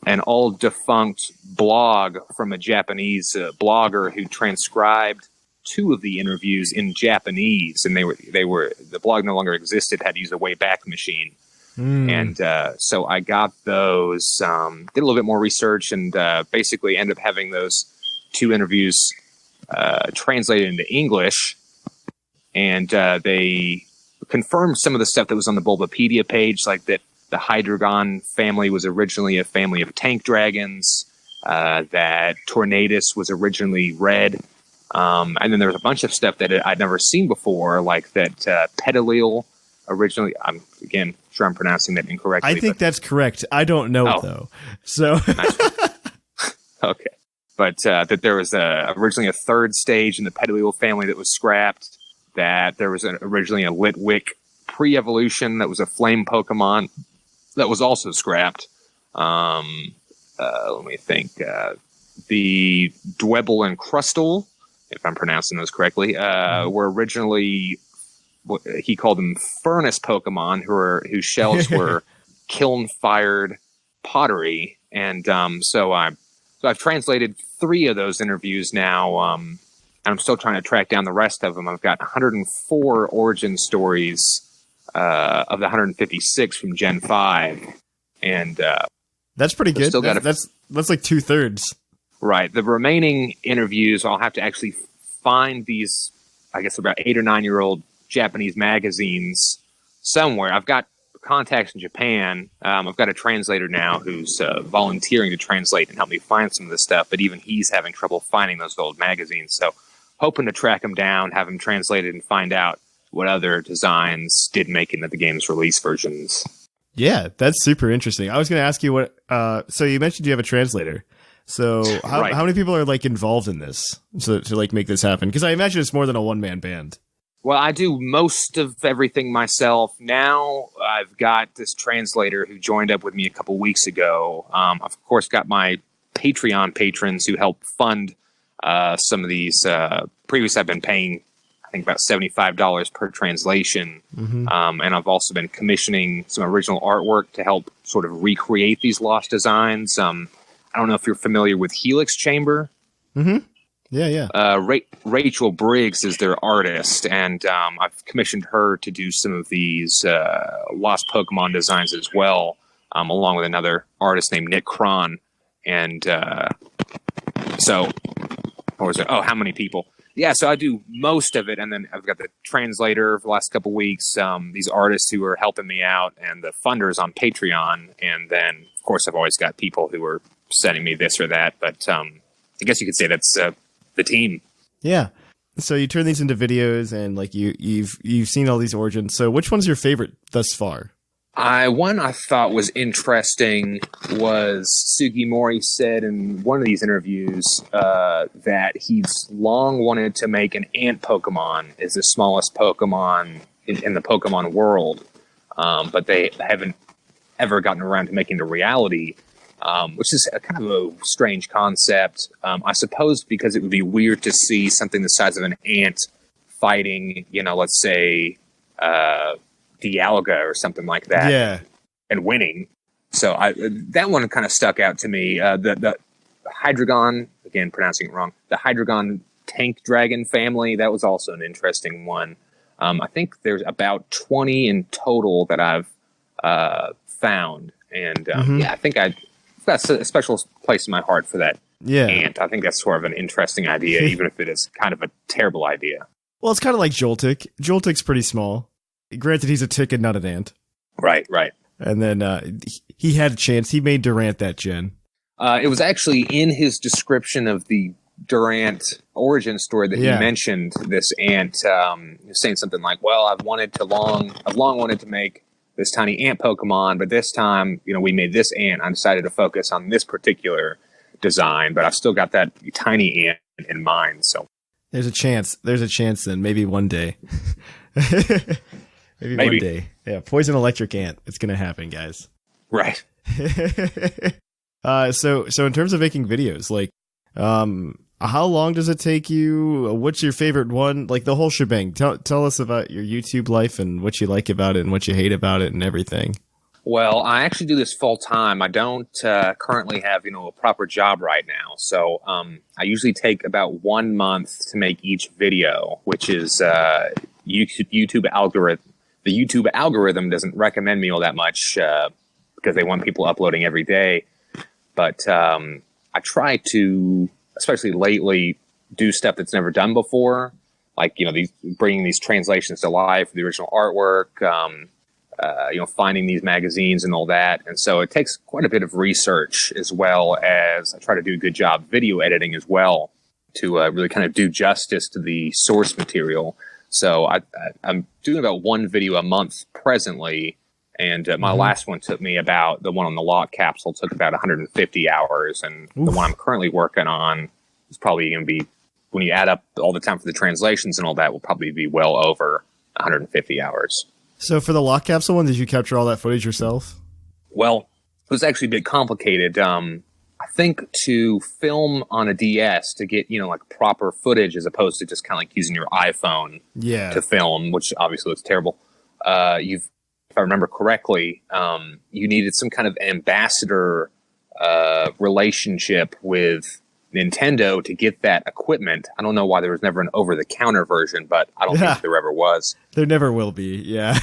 an old defunct blog from a Japanese blogger who transcribed 2 of the interviews in Japanese, and they were the blog no longer existed, had to use a Wayback Machine. And so I got those, did a little bit more research, and basically ended up having those 2 interviews translated into English. And they confirmed some of the stuff that was on the Bulbapedia page, like that the Hydreigon family was originally a family of tank dragons, that Tornadus was originally red. And then there was a bunch of stuff that I'd never seen before, like that Petilil originally, I'm again sure I'm pronouncing that incorrectly. I think that's correct. I don't know though. So okay, but that there was originally a 3rd stage in the Petilil family that was scrapped. That there was originally a Litwick pre-evolution that was a flame Pokemon that was also scrapped. Let me think. The Dwebble and Crustle, if I'm pronouncing those correctly, were originally, he called them furnace Pokemon, whose shells were kiln-fired pottery. And so I've translated 3 of those interviews now, and I'm still trying to track down the rest of them. I've got 104 origin stories of the 156 from Gen 5, and that's pretty good. That's like 2/3. Right. The remaining interviews, I'll have to actually find these, I guess, about 8 or 9-year-old Japanese magazines somewhere. I've got contacts in Japan. I've got a translator now who's volunteering to translate and help me find some of this stuff, but even he's having trouble finding those old magazines. So hoping to track him down, have him translated, and find out what other designs did make it into the game's release versions. Yeah, that's super interesting. I was going to ask you what, so you mentioned you have a translator. So how many people are like involved in this to like make this happen? Because I imagine it's more than a one-man band. Well, I do most of everything myself. Now I've got this translator who joined up with me a couple weeks ago. I've, of course, got my Patreon patrons who help fund some of these. Previously, I've been paying, I think, about $75 per translation. And I've also been commissioning some original artwork to help sort of recreate these lost designs. I don't know if you're familiar with Helix Chamber. Yeah. Rachel Briggs is their artist, and I've commissioned her to do some of these lost Pokemon designs as well, along with another artist named Nick Cron. And so, what was it? Oh, how many people? Yeah, so I do most of it, and then I've got the translator for the last couple weeks, these artists who are helping me out, and the funders on Patreon, and then, of course, I've always got people who are sending me this or that, but I guess you could say that's the team. Yeah. So you turn these into videos, and like you've seen all these origins. So which one's your favorite thus far? One I thought was interesting was Sugimori said in one of these interviews that he's long wanted to make an ant Pokemon as the smallest Pokemon in the Pokemon world, but they haven't ever gotten around to making it a reality. Which is a kind of a strange concept. I suppose because it would be weird to see something the size of an ant fighting, let's say, Dialga or something like that, and winning. So that one kind of stuck out to me. The Hydreigon, again pronouncing it wrong, the Hydreigon tank dragon family, that was also an interesting one. I think there's about 20 in total that I've found, and I think I've got a special place in my heart for that ant. I think that's sort of an interesting idea, even if it is kind of a terrible idea. Well, it's kind of like Joltik. Joltik's pretty small. Granted, he's a tick and not an ant. Right. And then he had a chance. He made Durant that gen. It was actually in his description of the Durant origin story that he mentioned this ant, saying something like, "Well, I've long wanted to make this tiny ant Pokemon, but this time, we made this ant. I decided to focus on this particular design, but I've still got that tiny ant in mind." So there's a chance. There's a chance. Then maybe one day. maybe one day. Yeah, poison electric ant. It's gonna happen, guys. Right. So in terms of making videos, like, how long does it take you? What's your favorite one? Like the whole shebang. Tell us about your YouTube life and what you like about it and what you hate about it and everything. Well, I actually do this full time. I don't currently have, a proper job right now. So I usually take about 1 month to make each video, which is YouTube algorithm. The YouTube algorithm doesn't recommend me all that much because they want people uploading every day. But I try to, especially lately, do stuff that's never done before, like bringing these translations to life, the original artwork, finding these magazines and all that. And so it takes quite a bit of research, as well as I try to do a good job video editing as well to really kind of do justice to the source material. So I'm doing about one video a month presently. And my last one took me the one on the lock capsule took about 150 hours. And the one I'm currently working on is probably going to be, when you add up all the time for the translations and all that, will probably be well over 150 hours. So for the lock capsule one, did you capture all that footage yourself? Well, it was actually a bit complicated. I think to film on a DS to get, like proper footage as opposed to just kind of like using your iPhone to film, which obviously looks terrible. If I remember correctly, you needed some kind of ambassador relationship with Nintendo to get that equipment. I don't know why there was never an over-the-counter version, but I don't think there ever was. There never will be, yeah.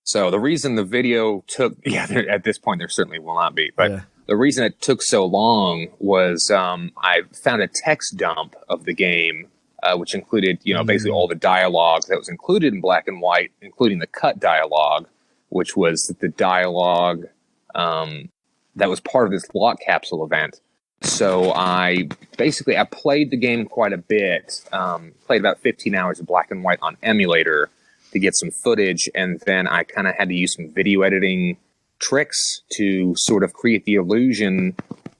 So the reason the video took, at this point there certainly will not be, but the reason it took so long was I found a text dump of the game, which included, basically all the dialogue that was included in black and white, including the cut dialogue, which was the dialogue that was part of this lock capsule event. So I played the game quite a bit, played about 15 hours of black and white on emulator to get some footage, and then I kind of had to use some video editing tricks to sort of create the illusion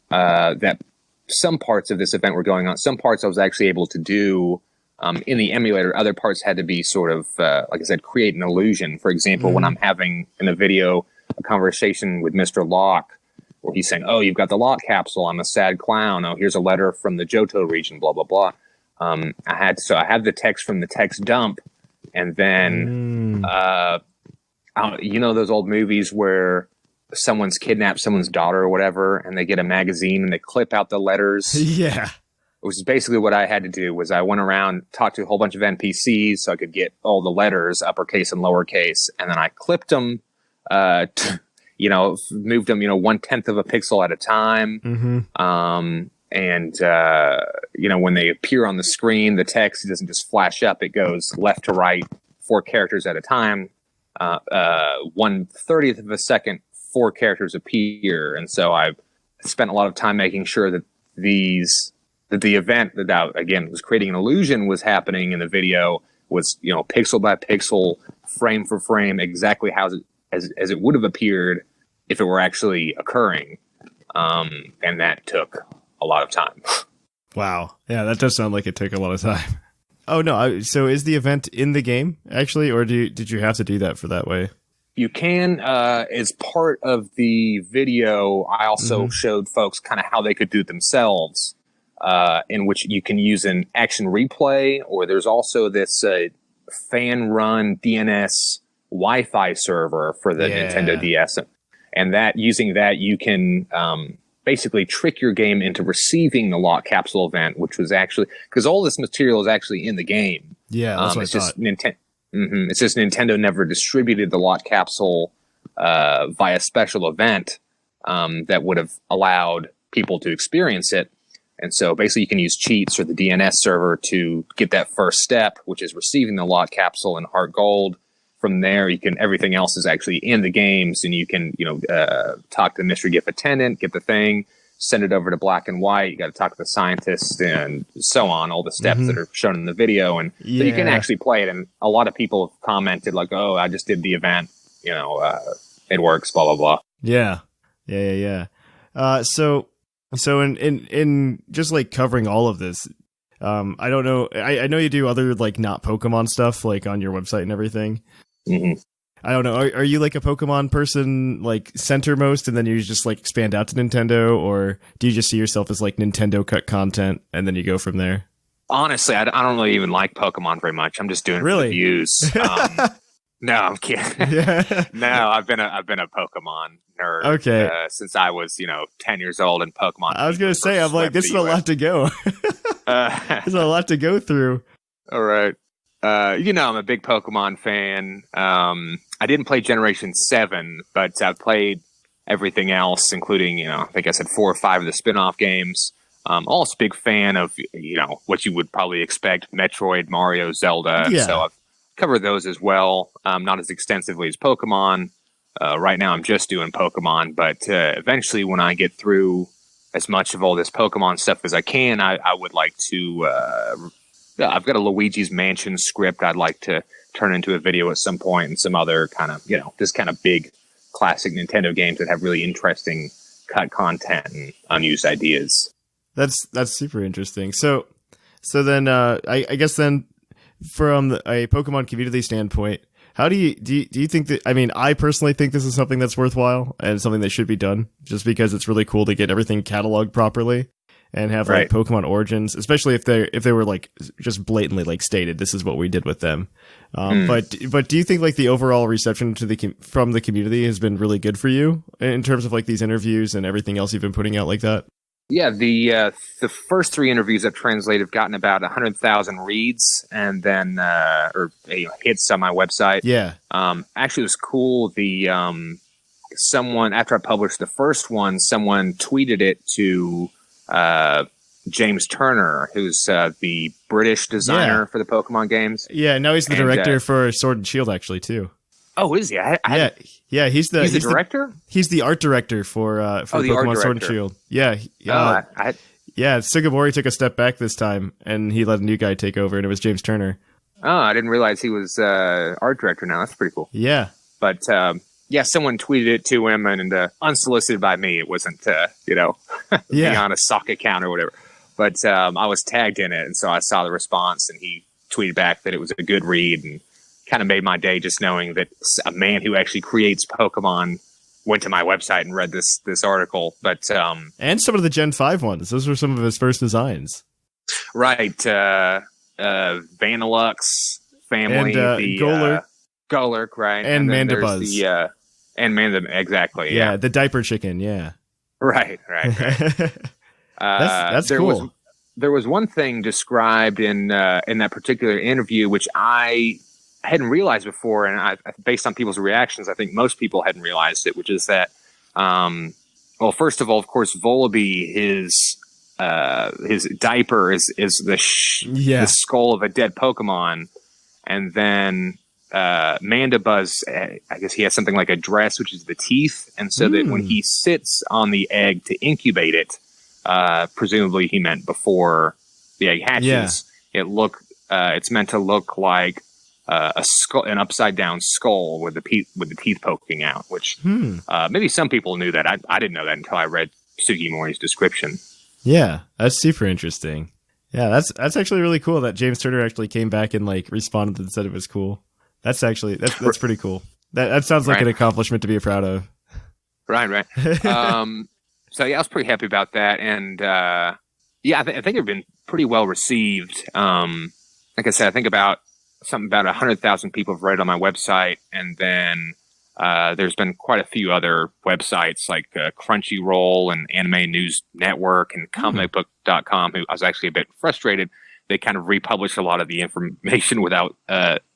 that some parts of this event were going on. Some parts I was actually able to do in the emulator. Other parts had to be sort of, like I said, create an illusion. For example, when I'm having in the video a conversation with Mr. Locke, where he's saying, "Oh, you've got the lock capsule. I'm a sad clown. Oh, here's a letter from the Johto region, blah, blah, blah." I had the text from the text dump, and then, those old movies where someone's kidnapped someone's daughter or whatever, and they get a magazine and they clip out the letters. Yeah. Which is basically what I had to do. Was I went around, talked to a whole bunch of NPCs so I could get all the letters, uppercase and lowercase, and then I clipped them, moved them, 1/10 of a pixel at a time. When they appear on the screen, the text doesn't just flash up. It goes left to right, 4 characters at a time. 1/30th of a second, 4 characters appear. And so I've spent a lot of time making sure that the event that, again, was creating an illusion was happening in the video was, pixel by pixel, frame for frame, exactly as it would have appeared if it were actually occurring. And that took a lot of time. Wow. Yeah, that does sound like it took a lot of time. Oh, no. So is the event in the game, actually, or did you have to do that for that way? You can, as part of the video, I also showed folks kind of how they could do it themselves, in which you can use an action replay, or there's also this fan-run DNS Wi-Fi server for the Nintendo DS. And using that, you can basically trick your game into receiving the lock capsule event, which was actually, because all this material is actually in the game. Yeah, that's what it's just it's just Nintendo never distributed the lock capsule via special event that would have allowed people to experience it. And so basically you can use cheats or the DNS server to get that first step, which is receiving the lock capsule in Heart Gold from there, everything else is actually in the games, and you can, talk to the mystery gift attendant, get the thing, send it over to black and white. You got to talk to the scientist and so on, all the steps that are shown in the video. And so you can actually play it. And a lot of people have commented like, oh, I just did the event, it works, blah, blah, blah. Yeah. So in just like covering all of this, I don't know. I know you do other like not Pokemon stuff like on your website and everything. Mm-hmm. I don't know. Are you like a Pokemon person, like centermost, and then you just like expand out to Nintendo, or do you just see yourself as like Nintendo cut content and then you go from there? Honestly, I don't really even like Pokemon very much. I'm just doing it for the views. No, I'm kidding. Yeah. No, I've been a Pokemon nerd. Okay. Since I was 10 years old, and Pokemon. I was gonna say, I'm like, this is a lot to go. There's a lot to go through. All right. I'm a big Pokemon fan. I didn't play Generation 7, but I've played everything else, including, I think I said 4 or 5 of the spin-off games. Also a big fan of, what you would probably expect, Metroid, Mario, Zelda. Yeah. So I've covered those as well. Not as extensively as Pokemon. Right now I'm just doing Pokemon, but eventually when I get through as much of all this Pokemon stuff as I can, I would like to... I've got a Luigi's Mansion script I'd like to turn into a video at some point, and some other kind of, just kind of big classic Nintendo games that have really interesting cut content and unused ideas. That's super interesting. So then I guess then from a Pokemon community standpoint, how do you think that, I mean, I personally think this is something that's worthwhile and something that should be done, just because it's really cool to get everything cataloged properly and have like Pokemon Origins, especially if they were like just blatantly like stated, this is what we did with them. But do you think like the overall reception from the community has been really good for you in terms of like these interviews and everything else you've been putting out like that? Yeah, the first 3 interviews I've translated have gotten about 100,000 reads, and then hits on my website. Yeah. Actually, it was cool. Someone, after I published the first one, someone tweeted it to James Turner, who's the British designer for the Pokemon games. Yeah, now he's the director for Sword and Shield, actually, too. Oh, is he? He's the director? He's the art director for Pokemon Sword and Shield. Yeah. Sugimori took a step back this time, and he let a new guy take over, and it was James Turner. Oh, I didn't realize he was art director now. That's pretty cool. Yeah. But, someone tweeted it to him, and unsolicited by me. It wasn't, me on a sock account or whatever. But I was tagged in it, and so I saw the response, and he tweeted back that it was a good read, and kind of made my day just knowing that a man who actually creates Pokemon went to my website and read this article. But and some of the Gen 5 ones. Those were some of his first designs. Right. Vanillux family. And Golurk, right. And Mandibuzz. And Mandibuzz, exactly. Yeah, the diaper chicken, yeah. Right. That's cool. There was one thing described in that particular interview, which I hadn't realized before, and based on people's reactions, I think most people hadn't realized it, which is that, first of all, of course, Volibee, his diaper is the skull of a dead Pokemon, and then Mandibuzz, I guess he has something like a dress, which is the teeth, and so that when he sits on the egg to incubate it, presumably he meant before the egg hatches, it's meant to look like a skull, an upside down skull with the teeth poking out, which maybe some people knew that. I didn't know that until I read Sugimori's description. Yeah, that's super interesting. Yeah, that's actually really cool that James Turner actually came back and like responded and said it was cool. That's pretty cool. That sounds like an accomplishment to be proud of. Right. So I was pretty happy about that, and I think they've been pretty well received. Like I said, I think about 100,000 people have read it on my website, and then there's been quite a few other websites like Crunchyroll and Anime News Network and comicbook.com, who I was actually a bit frustrated. They kind of republish a lot of the information without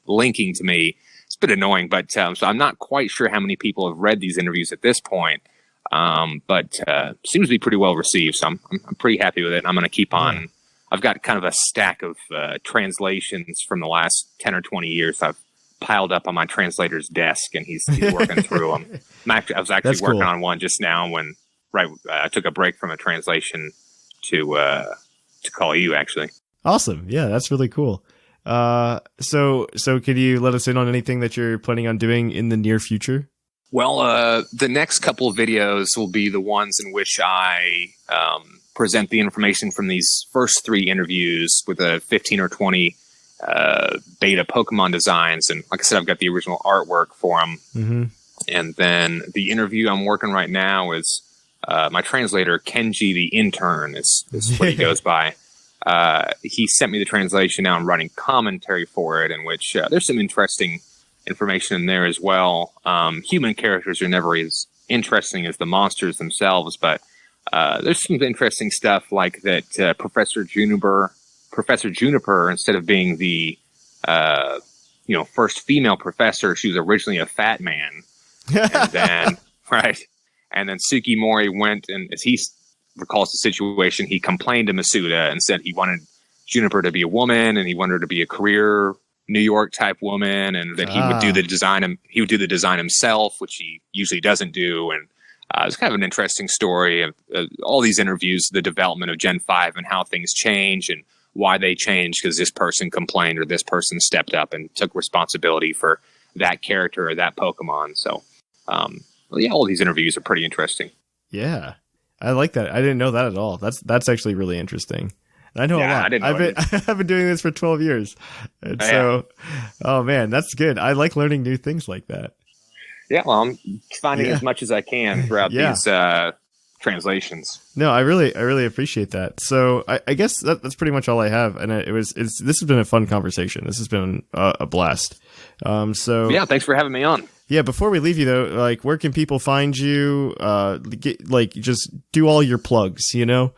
linking to me. It's a bit annoying, but so I'm not quite sure how many people have read these interviews at this point. But seems to be pretty well received, so I'm pretty happy with it. I'm going to keep on. I've got kind of a stack of translations from the last 10 or 20 years I've piled up on my translator's desk, and he's working through them. I was actually working on one just now when I took a break from a translation to call you, actually. Awesome. Yeah, that's really cool. So could you let us in on anything that you're planning on doing in the near future? Well, the next couple of videos will be the ones in which I present the information from these first 3 interviews with a 15 or 20 beta Pokemon designs. And like I said, I've got the original artwork for them. Mm-hmm. And then the interview I'm working right now is my translator, Kenji the Intern, is what he goes by. He sent me the translation. Now I'm writing commentary for it, in which there's some interesting information in there as well. Human characters are never as interesting as the monsters themselves, but there's some interesting stuff like that Professor Juniper, instead of being the first female professor, she was originally a fat man. And then and then Sugimori went, and as he recalls the situation, he complained to Masuda and said he wanted Juniper to be a woman, and he wanted her to be a career New York type woman, and that he would do the design. He would do the design himself, which he usually doesn't do. And it's kind of an interesting story of all these interviews, the development of Gen 5 and how things change and why they change because this person complained or this person stepped up and took responsibility for that character or that Pokemon. So, all these interviews are pretty interesting. Yeah, I like that. I didn't know that at all. That's actually really interesting. I know a lot. I've been doing this for 12 years. And oh man, that's good. I like learning new things like that. Yeah, well, I'm finding as much as I can throughout these translations. No, I really appreciate that. So I guess that's pretty much all I have. And this has been a fun conversation. This has been a blast. Yeah, thanks for having me on. Yeah, before we leave you though, like, where can people find you? Just do all your plugs, you know?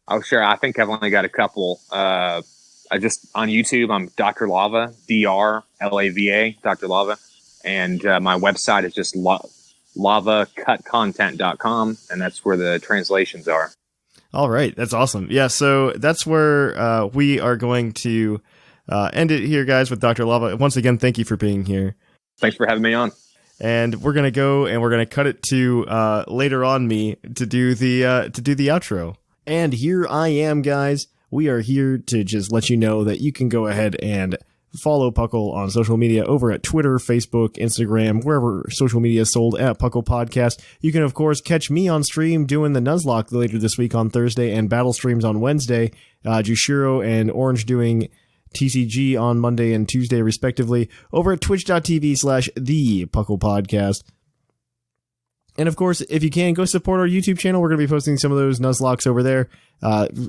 Oh, sure. I think I've only got a couple. On YouTube, I'm Dr. Lava, DRLAVA, Dr. Lava. And my website is just lavacutcontent.com, and that's where the translations are. All right. That's awesome. Yeah, so that's where we are going to end it here, guys, with Dr. Lava. Once again, thank you for being here. Thanks for having me on. And we're going to go and we're going to cut it to later on me to do the outro. And here I am, guys. We are here to just let you know that you can go ahead and follow Puckle on social media over at Twitter, Facebook, Instagram, wherever social media is sold at Puckle Podcast. You can, of course, catch me on stream doing the Nuzlocke later this week on Thursday and Battle Streams on Wednesday. Jushiro and Orange doing TCG on Monday and Tuesday, respectively, over at twitch.tv/The Puckle Podcast. And of course, if you can, go support our YouTube channel. We're going to be posting some of those Nuzlocks over there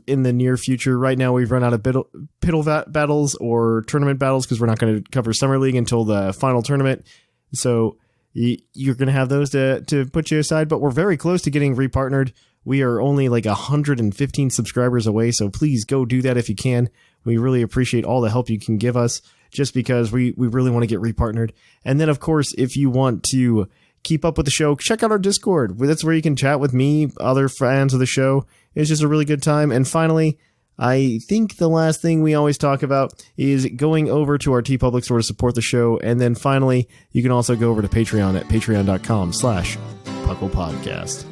in the near future. Right now, we've run out of Piddle battles or tournament battles because we're not going to cover Summer League until the final tournament. So you're going to have those to put you aside. But we're very close to getting repartnered. We are only like 115 subscribers away, so please go do that if you can. We really appreciate all the help you can give us, just because we really want to get repartnered. And then, of course, if you want to keep up with the show, check out our Discord. That's where you can chat with me, other fans of the show. It's just a really good time. And finally, I think the last thing we always talk about is going over to our TeePublic Store to support the show. And then finally, you can also go over to Patreon at patreon.com/Puckle Podcast.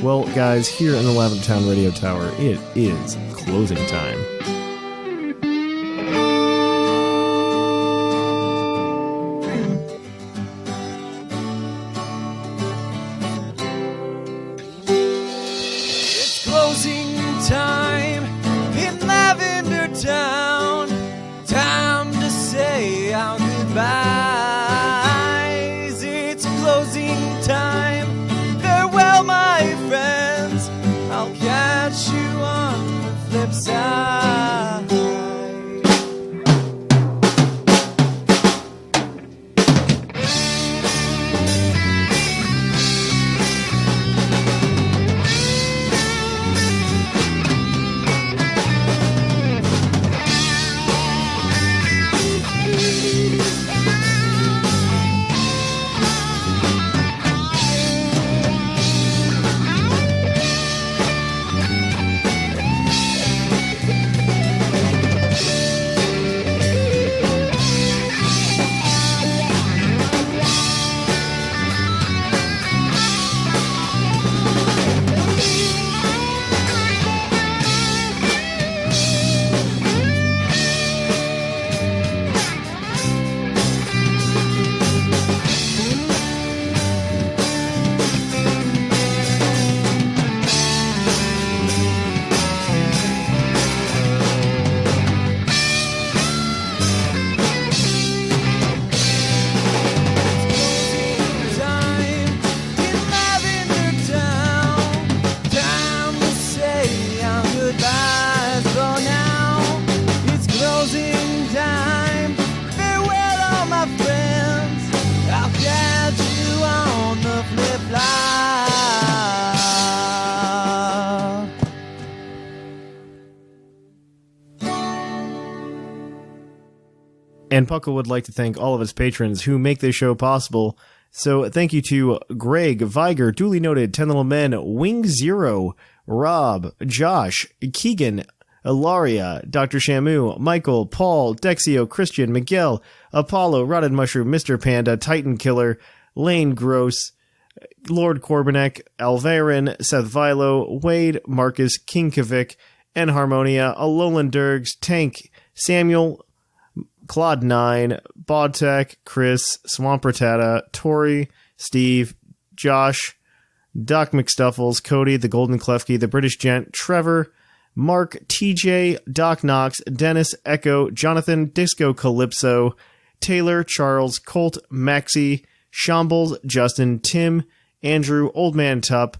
Well, guys, here in the Lavender Town Radio Tower, it is closing time. Time in Lavender Town. Time to say our goodbyes. It's closing time. Farewell, my friends. I'll catch you on the flip side. And Puckle would like to thank all of his patrons who make this show possible. So thank you to Greg, Viger, duly noted, 10 Little Men, Wing Zero, Rob, Josh, Keegan, Ilaria, Dr. Shamu, Michael, Paul, Dexio, Christian, Miguel, Apollo, Rotted Mushroom, Mr. Panda, Titan Killer, Lane Gross, Lord Corbinek, Alvarin, Seth Vilo, Wade, Marcus, King Kavik, N Harmonia, Alolan Durgs, Tank, Samuel, Claude 9, Bodtech, Chris, Swamp Ratata, Tori, Steve, Josh, Doc McStuffles, Cody, the Golden Klefki, the British Gent, Trevor, Mark, TJ, Doc Knox, Dennis, Echo, Jonathan, Disco Calypso, Taylor, Charles, Colt, Maxi, Shambles, Justin, Tim, Andrew, Old Man Tup,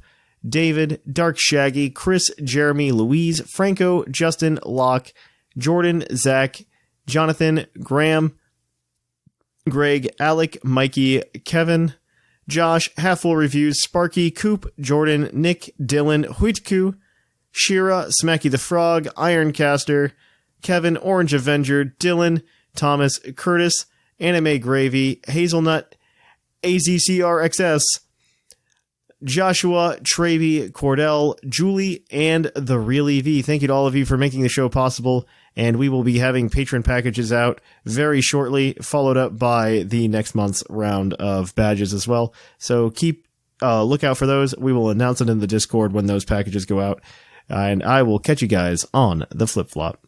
David, Dark Shaggy, Chris, Jeremy, Louise, Franco, Justin, Locke, Jordan, Zach, Jonathan, Graham, Greg, Alec, Mikey, Kevin, Josh, Half-Full Reviews, Sparky, Coop, Jordan, Nick, Dylan, Huitku, Shira, Smacky the Frog, Ironcaster, Kevin, Orange Avenger, Dylan, Thomas, Curtis, Anime Gravy, Hazelnut, AZCRXS, Joshua, Travy, Cordell, Julie, and the Real EV. Thank you to all of you for making the show possible, and we will be having patron packages out very shortly, followed up by the next month's round of badges as well. So keep look out for those. We will announce it in the Discord when those packages go out, and I will catch you guys on the flip-flop.